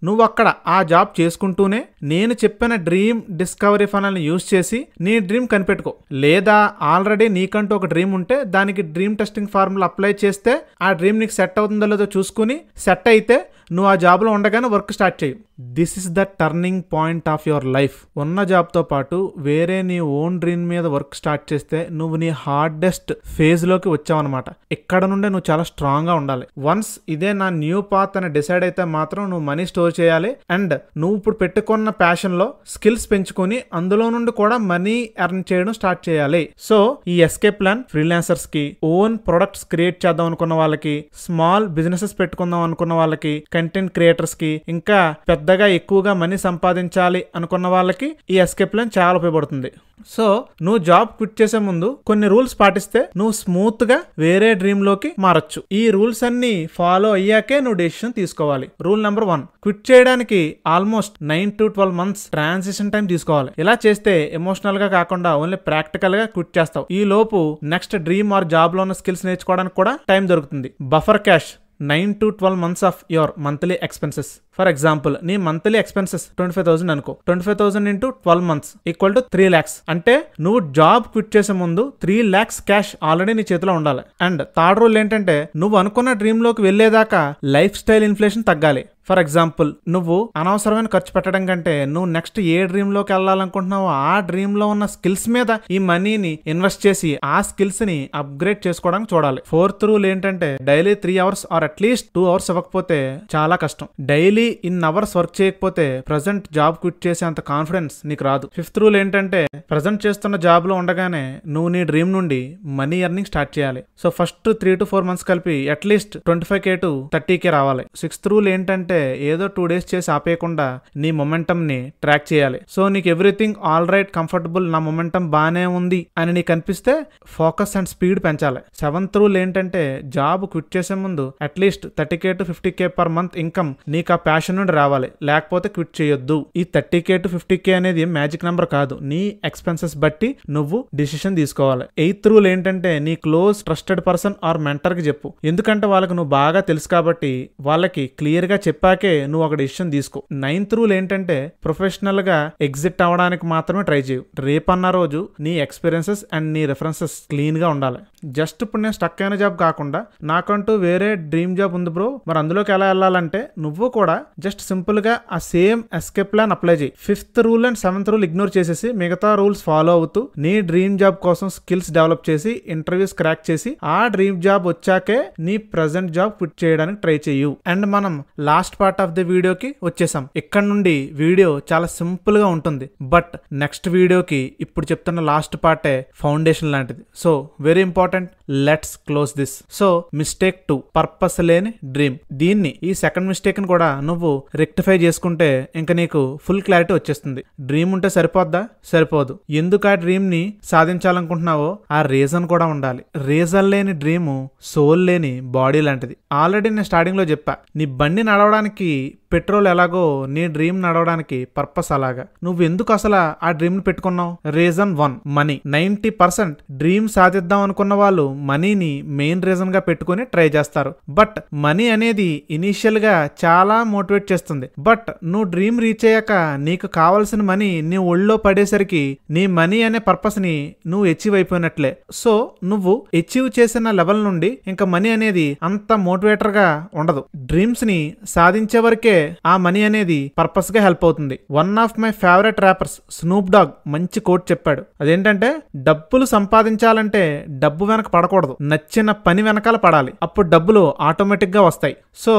నువ్వు అక్కడ ఆ జాబ్ చేసుకుంటూనే నేను చెప్పిన డ్రీమ్ డిస్కవరీ ఫనల్ని యూజ్ చేసి నీ డ్రీమ్ కనిపెట్టుకో. లేదా ఆల్రెడీ నీకంటూ ఒక డ్రీమ్ ఉంటే దానికి డ్రీమ్ టెస్టింగ్ ఫార్ములా అప్లై చేస్తే ఆ డ్రీమ్ నీకు సెట్ అవుతుందో లేదో చూసుకుని సెట్ అయితే నువ్వు ఆ జాబ్లో ఉండగానే వర్క్ స్టార్ట్ చేయు. This is the turning point of your life. ఉన్న జాబ్తో పాటు వేరే నీ ఓన్ డ్రీమ్ మీద వర్క్ స్టార్ట్ చేస్తే నువ్వు నీ హార్డెస్ట్ ఫేజ్లోకి వచ్చావన్నమాట. ఇక్కడ నుండే నువ్వు చాలా స్ట్రాంగ్గా ఉండాలి. వన్స్ ఇదే నా న్యూ పాత్ అని డిసైడ్ అయితే మాత్రం నువ్వు మనీ స్టోర్ చేయాలి అండ్ నువ్వు ఇప్పుడు పెట్టుకున్న ప్యాషన్లో స్కిల్స్ పెంచుకొని అందులో నుండి కూడా మనీ ఎర్న్ చేయడం స్టార్ట్ చేయాలి. సో ఈ ఎస్కేప్ ప్లాన్ ఫ్రీలాన్సర్స్ కి, ఓన్ ప్రొడక్ట్స్ క్రియేట్ చేద్దాం అనుకున్న వాళ్ళకి, స్మాల్ బిజినెసెస్ పెట్టుకుందాం అనుకున్న వాళ్ళకి, కంటెంట్ క్రియేటర్స్ కి, ఇంకా పెద్దగా ఎక్కువగా మనీ సంపాదించాలి అనుకున్న వాళ్ళకి ఈ ఎస్కేప్ ప్లాన్ చాలా ఉపయోగపడుతుంది. సో నువ్వు జాబ్ క్విట్ చేసే ముందు కొన్ని రూల్స్ పాటిస్తే నువ్వు స్మూత్ గా వేరే డ్రీమ్ లోకి మారచ్చు. ఈ రూల్స్ అన్ని ఫాలో అయ్యాకే నువ్వు డెసిషన్ తీసుకోవాలి. రూల్ నెంబర్ 1, క్విట్ చేయడానికి almost 9 to 12 months transition time తీసుకోవాలి. ఇలా చేస్తే ఎమోషనల్ గా కాకుండా ఓన్లీ ప్రాక్టికల్ గా క్విట్ చేస్తావు. ఈ లోపు నెక్స్ట్ డ్రీమ్ ఆర్ జాబ్ లో ఉన్న స్కిల్స్ నేర్చుకోవడానికి కూడా టైం దొరుకుతుంది. Buffer cash 9 to 12 months of your monthly expenses. For example నీ మంత్లీ ఎక్స్పెన్సెస్ 25,000 అనుకో. 25,000 into 12 months equal to 3 lakhs. అంటే నువ్వు జాబ్ క్విట్ చేసే ముందు 3 lakhs క్యాష్ ఆల్రెడీ నీ చేతిలో ఉండాలి. అండ్ థర్డ్ రూల్ ఏంటంటే నువ్వు అనుకున్న డ్రీమ్ లోకి వెళ్లేదాకా లైఫ్ స్టైల్ ఇన్ఫ్లేషన్ తగ్గాలి. ఫర్ ఎగ్జాంపుల్ నువ్వు అనవసరమైన ఖర్చు పెట్టడం కంటే నువ్వు నెక్స్ట్ ఏ డ్రీమ్ లోకి వెళ్ళాలనుకుంటున్నావో ఆ డ్రీమ్ లో ఉన్న స్కిల్స్ మీద ఈ మనీని ఇన్వెస్ట్ చేసి ఆ స్కిల్స్ ని అప్గ్రేడ్ చేసుకోవడానికి చూడాలి. ఫోర్త్ రూల్ ఏంటంటే daily 3 hours or at least 2 hours ఇవ్వకపోతే చాలా కష్టం. డైలీ ఇన్ అవర్స్ వర్క్ చేయకపోతే ప్రజెంట్ జాబ్ క్విట్ చేసే అంత కాన్ఫిడెన్స్ నీకు రాదు. ఫిఫ్త్ రూల్ ఏంటంటే ప్రజెంట్ చేస్తున్న జాబ్ లో ఉండగానే నువ్వు నీ డ్రీమ్ నుండి మనీ ఎర్నింగ్ స్టార్ట్ చేయాలి. సో ఫస్ట్ 3 to 4 months కలిపి అట్లీస్ట్ 25K to 30K రావాలి. సిక్స్త్ రూల్ ఏంటంటే ఏదో 2 days చేసి ఆపేయకుండా నీ మొమెంటం ని ట్రాక్ చేయాలి. సో నీకు ఎవ్రీథింగ్ ఆల్ రైట్, కంఫర్టబుల్, నా మొమెంటం బానే ఉంది అని నీకు అనిపిస్తే ఫోకస్ అండ్ స్పీడ్ పెంచాలి. సెవెంత్ రూల్ ఏంటంటే జాబ్ క్విట్ చేసే ముందు at least 30K to 50K per month income నీకు ఆ ప్యాషన్ నుండి రావాలి, లేకపోతే క్విట్ చేయొద్దు. ఈ 30K to 50K అనేది మ్యాజిక్ నెంబర్ కాదు, నీ ఎక్స్పెన్సెస్ బట్టి నువ్వు డిసిషన్ తీసుకోవాలి. ఎయిత్ రూల్ ఏంటంటే నీ close trusted person are mentor కి చెప్పు. ఎందుకంటే వాళ్ళకి నువ్వు బాగా తెలుసు కాబట్టి వాళ్ళకి క్లియర్ గా చెప్పాకే నువ్వు ఒక డిసిషన్ తీసుకో. నైన్త్ రూల్ ఏంటంటే ప్రొఫెషనల్ గా ఎగ్జిట్ అవ్వడానికి మాత్రమే ట్రై చేయు. రేపన్న రోజు నీ ఎక్స్పీరియన్సెస్ అండ్ నీ రెఫరెన్సెస్ క్లీన్ గా ఉండాలి. జస్ట్ ఇప్పుడు నేను స్టక్ అయిన జాబ్ కాకుండా నాకంటూ వేరే డ్రీమ్ జాబ్ ఉంది బ్రో, మరి అందులోకి ఎలా వెళ్ళాలంటే నువ్వు కూడా జస్ట్ సింపుల్ గా ఆ సేమ్ ఎస్కేప్ ప్లాన్ అప్లై చేయి. Fifth rule and seventh rule ignore చేసేసి మిగతా రూల్స్ ఫాలో అవుతూ నీ డ్రీమ్ జాబ్ కోసం స్కిల్స్ డెవలప్ చేసి ఇంటర్వ్యూస్ క్రాక్ చేసి ఆ డ్రీమ్ జాబ్ వచ్చాకే నీ ప్రెజెంట్ జాబ్ క్విట్ చేయడానికి ట్రై చేయు. అండ్ మనం లాస్ట్ పార్ట్ ఆఫ్ ది వీడియోకి వచ్చేసాం. ఇక్కడ నుండి వీడియో చాలా సింపుల్ గా ఉంటుంది, బట్ నెక్స్ట్ వీడియోకి ఇప్పుడు చెప్తున్న లాస్ట్ పార్టే ఫౌండేషన్ లాంటిది. So very important, let's close this. So mistake 2, purpose లేని డ్రీమ్. దీన్ని ఈ సెకండ్ మిస్టేక్ ని కూడా నువ్వు రెక్టిఫై చేసుకుంటే ఇంకా నీకు ఫుల్ క్లారిటీ వచ్చేస్తుంది. డ్రీమ్ ఉంటే సరిపోద్దా? సరిపోదు. ఎందుకు ఆ డ్రీమ్ ని సాధించాలనుకుంటున్నావో ఆ రీజన్ కూడా ఉండాలి. రీజన్ లేని డ్రీము సోల్ లేని బాడీ లాంటిది. ఆల్రెడీ నేను స్టార్టింగ్ లో చెప్పా, నీ బండి నడవడానికి పెట్రోల్ ఎలాగో నీ డ్రీమ్ నడవడానికి పర్పస్ అలాగా. నువ్వు ఎందుకు అసలు ఆ డ్రీమ్ ని పెట్టుకున్నావు? Reason 1, money. 90% డ్రీమ్ సాధిద్దాం అనుకున్న వాళ్ళు మనీని మెయిన్ రీజన్ గా పెట్టుకుని ట్రై చేస్తారు. బట్ మనీ అనేది ఇనీషియల్ గా చాలా మోటివేట్ చేస్తుంది. బట్ నువ్వు డ్రీమ్ రీచ్ అయ్యాక నీకు కావాల్సిన మనీ నీ ఒళ్ళో పడేసరికి నీ మనీ అనే పర్పస్ ని నువ్వు అచీవ్ అయిపోయినట్లే. సో నువ్వు అచీవ్ చేసిన లెవెల్ నుండి ఇంకా మనీ అనేది అంత మోటివేటర్ గా ఉండదు. డ్రీమ్స్ ని సాధించే వరకే ఆ మనీ అనేది పర్పస్ గా హెల్ప్ అవుతుంది. One of my favourite rappers snoop dog మంచి కోట్ చెప్పాడు. అదేంటంటే డబ్బులు సంపాదించాలంటే డబ్బు వెనక పడకూడదు, నచ్చిన పని వెనకాల పడాలి. అప్పుడు డబ్బులు ఆటోమేటిక్ గా వస్తాయి. సో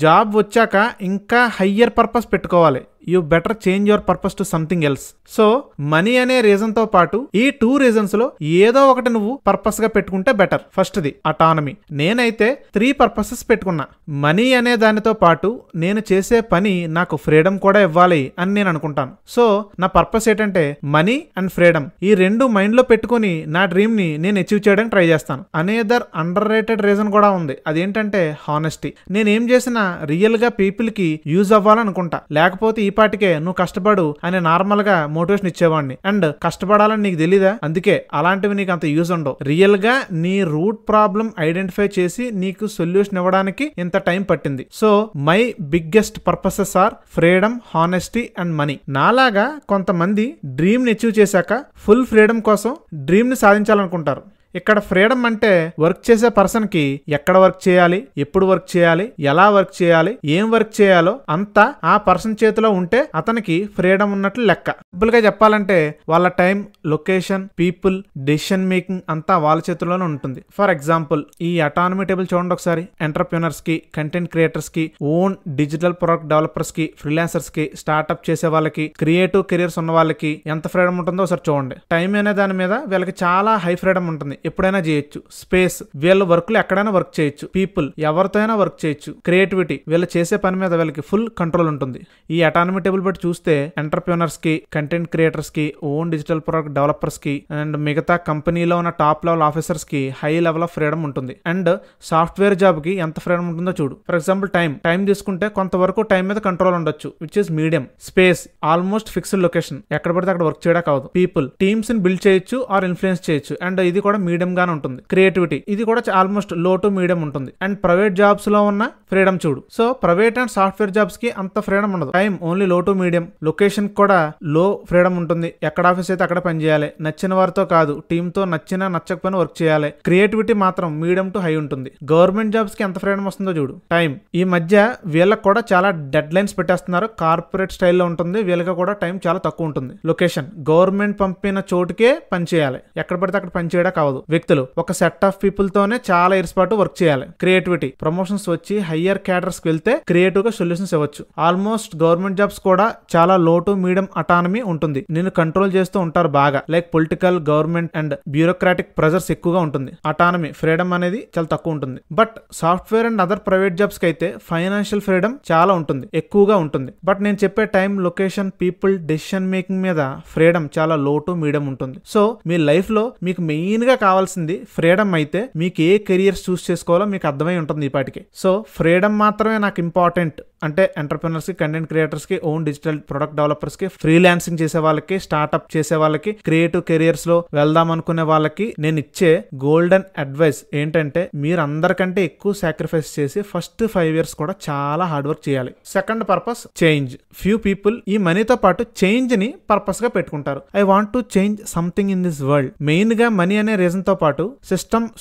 జాబ్ వచ్చాక ఇంకా హయ్యర్ పర్పస్ పెట్టుకోవాలి. You better change your purpose to something else. So money అనే రీజన్ తో పాటు ఈ 2 reasons లో ఏదో ఒకటి నువ్వు పర్పస్ గా పెట్టుకుంటే బెటర్. ఫస్ట్ది అటానమీ. నేనైతే 3 purposes పెట్టుకున్నా. మనీ అనే దానితో పాటు నేను చేసే పని నాకు ఫ్రీడమ్ కూడా ఇవ్వాలి అని నేను అనుకుంటాను. సో నా పర్పస్ ఏంటంటే మనీ అండ్ ఫ్రీడమ్. ఈ 2 మైండ్ లో పెట్టుకుని నా డ్రీమ్ ని నేను అచీవ్ చేయడానికి ట్రై చేస్తాను. అనేదర్ అండర్ రేటెడ్ రీజన్ కూడా ఉంది. అదేంటంటే హానెస్టీ. నేనేం చేసినా రియల్ గా పీపుల్ కి యూజ్ అవ్వాలనుకుంటా, లేకపోతే ఈ పాటికే నువ్వు కష్టపడు అని నార్మల్ గా మోటివేషన్ ఇచ్చేవాడిని. అండ్ కష్టపడాలని నీకు తెలీదా? అందుకే అలాంటివి నీకు అంత యూజ్ ఉండవు. రియల్ గా నీ రూట్ ప్రాబ్లం ఐడెంటిఫై చేసి నీకు సొల్యూషన్ ఇవ్వడానికి ఇంత టైం పట్టింది. So my biggest purposes are freedom, honesty and money. నాలాగా కొంతమంది డ్రీమ్ ని అచీవ్ చేశాక ఫుల్ ఫ్రీడమ్ కోసం డ్రీమ్ ని సాధించాలనుకుంటారు. ఇక్కడ ఫ్రీడమ్ అంటే వర్క్ చేసే పర్సన్ కి ఎక్కడ వర్క్ చేయాలి, ఎప్పుడు వర్క్ చేయాలి, ఎలా వర్క్ చేయాలి, ఏం వర్క్ చేయాలో అంతా ఆ పర్సన్ చేతిలో ఉంటే అతనికి ఫ్రీడమ్ ఉన్నట్లు లెక్క. సింపుల్ గా చెప్పాలంటే వాళ్ళ time, location, people, decision making అంతా వాళ్ళ చేతుల్లోనే ఉంటుంది. ఫర్ ఎగ్జాంపుల్ ఈ అటానమీ టేబుల్ చూడండి ఒకసారి. ఎంటర్ప్రెన్యూర్స్ కి, కంటెంట్ క్రియేటర్స్ కి, ఓన్ డిజిటల్ ప్రొడక్ట్ డెవలపర్స్ కి, ఫ్రీలాన్సర్స్ కి, స్టార్ట్అప్ చేసే వాళ్ళకి, క్రియేటివ్ కెరియర్స్ ఉన్న వాళ్ళకి ఎంత ఫ్రీడమ్ ఉంటుందో ఒకసారి చూడండి. టైం అనే దాని మీద వీళ్ళకి చాలా హై ఫ్రీడమ్ ఉంటుంది, ఎప్పుడైనా చేయొచ్చు. స్పేస్, వీళ్ళ వర్క్ లో ఎక్కడైనా వర్క్ చేయొచ్చు. పీపుల్, ఎవరితో అయినా వర్క్ చేయొచ్చు. క్రియేటివిటీ, వీళ్ళు చేసే పని మీద వీళ్ళకి ఫుల్ కంట్రోల్ ఉంటుంది. ఈ అటానమీ టేబుల్ బట్టి చూస్తే ఎంటర్ప్రెన్యూర్స్ కి, కంటెంట్ క్రియేటర్స్ కి, ఓన్ డిజిటల్ ప్రొడక్ట్ డెవలపర్స్ కి అండ్ మిగతా కంపెనీలో ఉన్న టాప్ లెవెల్ ఆఫీసర్స్ కి హై లెవెల్ ఆఫ్ ఫ్రీడమ్ ఉంటుంది. అండ్ సాఫ్ట్వేర్ జాబ్ కి ఎంత ఫ్రీడమ్ ఉంటుందో చూడు. ఫర్ ఎగ్జాంపుల్ టైం తీసుకుంటే కొంతవరకు టైం మీద కంట్రోల్ ఉండొచ్చు, which is medium. Space, almost fixed location, ఎక్కడ పడితే అక్కడ వర్క్ చేయడానికి అవదు. పీపుల్, టీమ్స్ ని బిల్డ్ చేయొచ్చు ఆర్ ఇన్ఫ్లుయెన్స్ చేయొచ్చు, అండ్ ఇది కూడా మీడియం గానే ఉంటుంది. క్రియేటివిటీ, ఇది కూడా ఆల్మోస్ట్ లో టు మీడియం ఉంటుంది. అండ్ ప్రైవేట్ జాబ్స్ లో ఉన్న ఫ్రీడమ్ చూడు. So private and software jobs కి అంత ఫ్రీడమ్ ఉండదు. టైం ఓన్లీ లో టు మీడియం. లొకేషన్ కూడా లో ఫ్రీడమ్ ఉంటుంది, ఎక్కడ ఆఫీస్ అయితే అక్కడ పని చేయాలి. నచ్చిన వారితో కాదు, టీమ్ తో నచ్చినా నచ్చకపోయినా వర్క్ చేయాలి. క్రియేటివిటీ మాత్రం మీడియం టు హై ఉంటుంది. గవర్నమెంట్ జాబ్స్ కి ఎంత ఫ్రీడమ్ వస్తుందో చూడు. టైం, ఈ మధ్య వీళ్ళకి కూడా చాలా డెడ్ లైన్స్ పెట్టేస్తున్నారు, కార్పొరేట్ స్టైల్లో ఉంటుంది. వీళ్ళకి కూడా టైం చాలా తక్కువ ఉంటుంది. లొకేషన్, గవర్నమెంట్ పంపిన చోటుకే పని చేయాలి, ఎక్కడ పడితే అక్కడ పని చేయడం కావదు. వ్యక్తులు, ఒక సెట్ ఆఫ్ పీపుల్ తోనే చాలా ఇయర్స్ పాటు వర్క్ చేయాలి. క్రియేటివిటీ, ప్రమోషన్స్ వచ్చి హయ్యర్ క్యాడర్స్ కి వెళ్తే క్రియేటివ్ గా సొల్యూషన్స్ ఇవ్వచ్చు. ఆల్మోస్ట్ గవర్నమెంట్ జాబ్స్ కూడా చాలా లో టు మీడియం అటానమీ ఉంటుంది. నేను కంట్రోల్ చేస్తూ ఉంటారు బాగా, like political, government and bureaucratic pressures ఎక్కువగా ఉంటుంది. అటానమీ, ఫ్రీడమ్ అనేది చాలా తక్కువ ఉంటుంది. But software and other private jobs కి అయితే ఫైనాన్షియల్ ఫ్రీడమ్ చాలా ఉంటుంది, ఎక్కువగా ఉంటుంది. బట్ నేను చెప్పే time, location, people, decision making మీద ఫ్రీడమ్ చాలా లో టు మీడియం ఉంటుంది. సో మీ లైఫ్ లో మీకు మెయిన్ గా కావాల్సింది ఫ్రీడమ్ అయితే మీకు ఏ కెరియర్స్ చూస్ చేసుకోవాలో మీకు అర్థమై ఉంటుంది ఈ పాటికి. సో ఫ్రీడమ్ మాత్రమే నాకు ఇంపార్టెంట్ అంటే ఎంటర్ప్రెన్యూర్స్ కి, కంటెంట్ క్రియేటర్స్ కి, ఓన్ డిజిటల్ ప్రొడక్ట్ డెవలపర్స్ కి, ఫ్రీలాన్సింగ్ చేసే వాళ్ళకి, స్టార్ట్అప్ చేసే వాళ్ళకి, క్రియేటివ్ కెరియర్స్ లో వెళ్దాం అనుకునే వాళ్ళకి నేను ఇచ్చే గోల్డెన్ అడ్వైస్ ఏంటంటే మీరు అందరికంటే ఎక్కువ సాక్రిఫైస్ చేసి ఫస్ట్ 5 years కూడా చాలా హార్డ్ వర్క్ చేయాలి. Second purpose change. Few people ఈ మనీతో పాటు చేంజ్ ని పర్పస్ గా పెట్టుకుంటారు. I want to change something in this world. Main గా మనీ అనే రీజన్ తో పాటు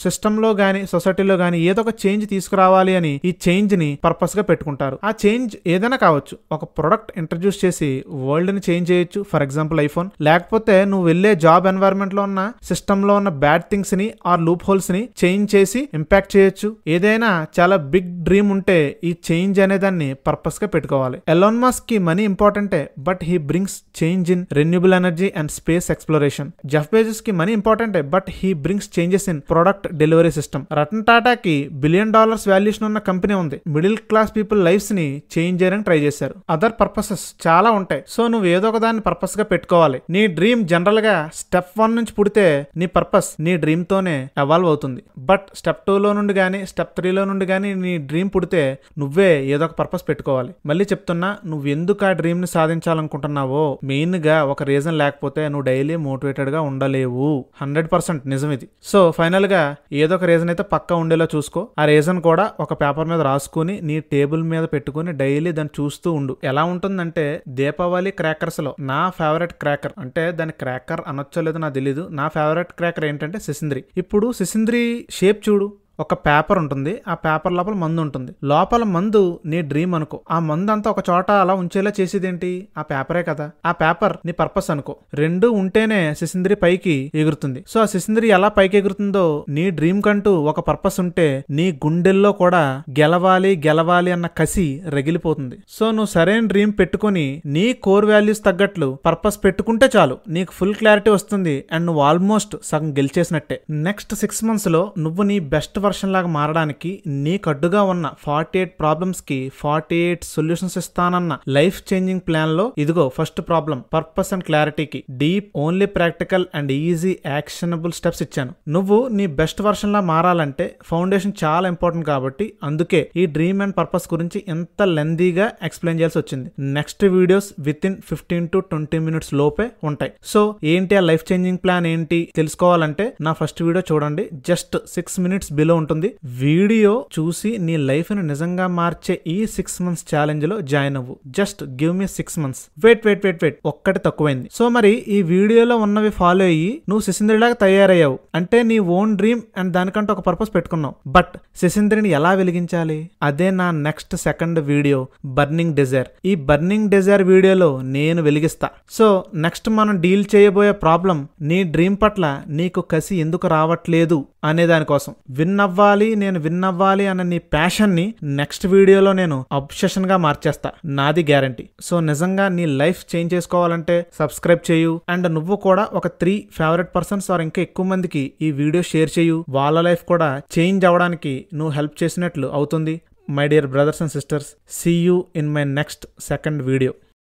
సిస్టమ్ లో గానీ, సొసైటీలో గానీ ఏదో ఒక చేంజ్ తీసుకురావాలి అని ఈ చేంజ్ ని పర్పస్ గా పెట్టుకుంటారు. ఆ చేంజ్ ఏదైనా కావచ్చు. ఒక ప్రొడక్ట్ ఇంట్రడ్యూస్ చేసి వరల్డ్ ని చేంజ్ చేయొచ్చు, ఫర్ ఎగ్జాంపుల్ ఐఫోన్. లేకపోతే నువ్వు వెళ్లే జాబ్ ఎన్వైరన్మెంట్ లో ఉన్న సిస్టమ్ లో ఉన్న బ్యాడ్ థింగ్స్ ని ఆర్ లూప్ హోల్స్ ని చేంజ్ చేసి ఇంపాక్ట్ చేయొచ్చు. ఏదైనా చాలా బిగ్ డ్రీమ్ ఉంటే ఈ చేంజ్ అనే దాన్ని పర్పస్ గా పెట్టుకోవాలి. ఎలాన్ మస్క్ కి మనీ ఇంపార్టెంటే, but he brings change in renewable energy and space exploration. Jeff Bezos కి మనీ ఇంపార్టెంటే, but he brings changes in product delivery system. Ratan టాటాకి $1 billion వాల్యూషన్ ఉన్న కంపెనీ ఉంది. మిడిల్ క్లాస్ పీపుల్ లైఫ్స్ ని change చేయడానికి try చేశారు. Other purposes చాలా ఉంటాయి. సో నువ్వు ఏదో ఒక దాన్ని పర్పస్ గా పెట్టుకోవాలి. నీ డ్రీమ్ జనరల్ గా స్టెప్ 1 నుంచి పుడితే నీ పర్పస్ నీ డ్రీమ్ తోనే ఎవాల్వ్ అవుతుంది. బట్ స్టెప్ 2 లో నుండి గానీ, స్టెప్ 3 లో నుండి గానీ నీ డ్రీమ్ పుడితే నువ్వే ఏదో ఒక పర్పస్ పెట్టుకోవాలి. మళ్ళీ చెప్తున్నా, నువ్వు ఎందుకు ఆ డ్రీమ్ ని సాధించాలనుకుంటున్నావో మెయిన్ గా ఒక రీజన్ లేకపోతే నువ్వు డైలీ మోటివేటెడ్ గా ఉండలేవు. 100% నిజం ఇది. సో ఫైనల్ గా ఏదో ఒక రీజన్ అయితే పక్కా ఉండేలా చూసుకో. ఆ రీజన్ కూడా ఒక పేపర్ మీద రాసుకుని నీ టేబుల్ మీద పెట్టుకుని డైలీ దాన్ని చూస్తూ ఉండు. ఎలా ఉంటుందంటే దీపావళి క్రాకర్స్ లో నా ఫేవరెట్ క్రాకర్, అంటే దాని క్రాకర్ అనొచ్చో లేదో నాకు తెలీదు, నా ఫేవరెట్ క్రాకర్ ఏంటంటే సిసింద్రి. ఇప్పుడు సిసింద్రి షేప్ చూడు. ఒక పేపర్ ఉంటుంది, ఆ పేపర్ లోపల మందు ఉంటుంది. లోపల మందు నీ డ్రీమ్ అనుకో. ఆ మందు అంతా ఒక చోట అలా ఉంచేలా చేసేదేంటి? ఆ పేపరే కదా. ఆ పేపర్ నీ పర్పస్ అనుకో. రెండు ఉంటేనే సిసింద్రి పైకి ఎగురుతుంది. సో ఆ సిసింద్రి ఎలా పైకి ఎగురుతుందో నీ డ్రీమ్ కంటూ ఒక పర్పస్ ఉంటే నీ గుండెల్లో కూడా గెలవాలి అన్న కసి రగిలిపోతుంది. సో నువ్వు సరైన డ్రీమ్ పెట్టుకుని నీ కోర్ వాల్యూస్ తగ్గట్లు పర్పస్ పెట్టుకుంటే చాలు, నీకు ఫుల్ క్లారిటీ వస్తుంది అండ్ నువ్వు ఆల్మోస్ట్ సగం గెలిచేసినట్టే. నెక్స్ట్ 6 months లో నువ్వు నీ బెస్ట్ వర్షన్ లాగా మారడానికి నీకు అడ్డుగా ఉన్న 48 ప్రాబ్లమ్స్ కి 48 సొల్యూషన్స్ ఇస్తానన్న లైఫ్ చేంజింగ్ ప్లాన్ లో ఇదిగో ఫస్ట్ ప్రాబ్లం, పర్పస్ అండ్ క్లారిటీకి deep, only practical and easy actionable steps ఇచ్చాను. నువ్వు నీ బెస్ట్ వర్షన్ లా మారాలంటే ఫౌండేషన్ చాలా ఇంపార్టెంట్ కాబట్టి అందుకే ఈ డ్రీమ్ అండ్ పర్పస్ గురించి ఎంత లెందీగా ఎక్స్ప్లెయిన్ చేయాల్సి వచ్చింది. Next videos with in 15 to 20 minutes లోపే ఉంటాయి. సో ఏంటి ఆ లైఫ్ చేంజింగ్ ప్లాన్ ఏంటి తెలుసుకోవాలంటే నా ఫస్ట్ వీడియో చూడండి. జస్ట్ 6 minutes బిలో బిలో ఉంటుంది. వీడియో చూసి నీ లైఫ్ ని నిజంగా మార్చే ఈ 6 months ఛాలెంజ్ లో జాయిన్ అవ్వు. Just give me 6 months. Wait ఒక్కటి తక్కువైంది. సో మరి ఈ వీడియోలో ఉన్నవి ఫాలో అయ్యి నువ్వు శిశింద్రిలాగా తయారయ్యావు అంటే నీ ఓన్ డ్రీమ్ అండ్ దానికంటే ఒక పర్పస్ పెట్టుకున్నావు. బట్ శిశింద్రిని ఎలా వెలిగించాలి? అదే నా next second video, burning desire. ఈ బర్నింగ్ డిజైర్ వీడియోలో నేను వెలిగిస్తా. సో నెక్స్ట్ మనం డీల్ చేయబోయే ప్రాబ్లం నీ డ్రీమ్ పట్ల నీకు కసి ఎందుకు రావట్లేదు అనే దానికోసం. విన్ అవ్వాలి అన్న నీ ప్యాషన్ ని నెక్స్ట్ వీడియోలో నేను అబ్సెషన్ గా మార్చేస్తా, నాది గ్యారంటీ. సో నిజంగా నీ లైఫ్ చేంజ్ చేసుకోవాలంటే సబ్స్క్రైబ్ చేయు. అండ్ నువ్వు కూడా ఒక 3 ఫేవరెట్ పర్సన్స్ ఆర్ ఇంకా ఎక్కువ మందికి ఈ వీడియో షేర్ చేయు. వాళ్ళ లైఫ్ కూడా చేంజ్ అవ్వడానికి నువ్వు హెల్ప్ చేసినట్లు అవుతుంది. My dear brothers and sisters, see you in my next second video.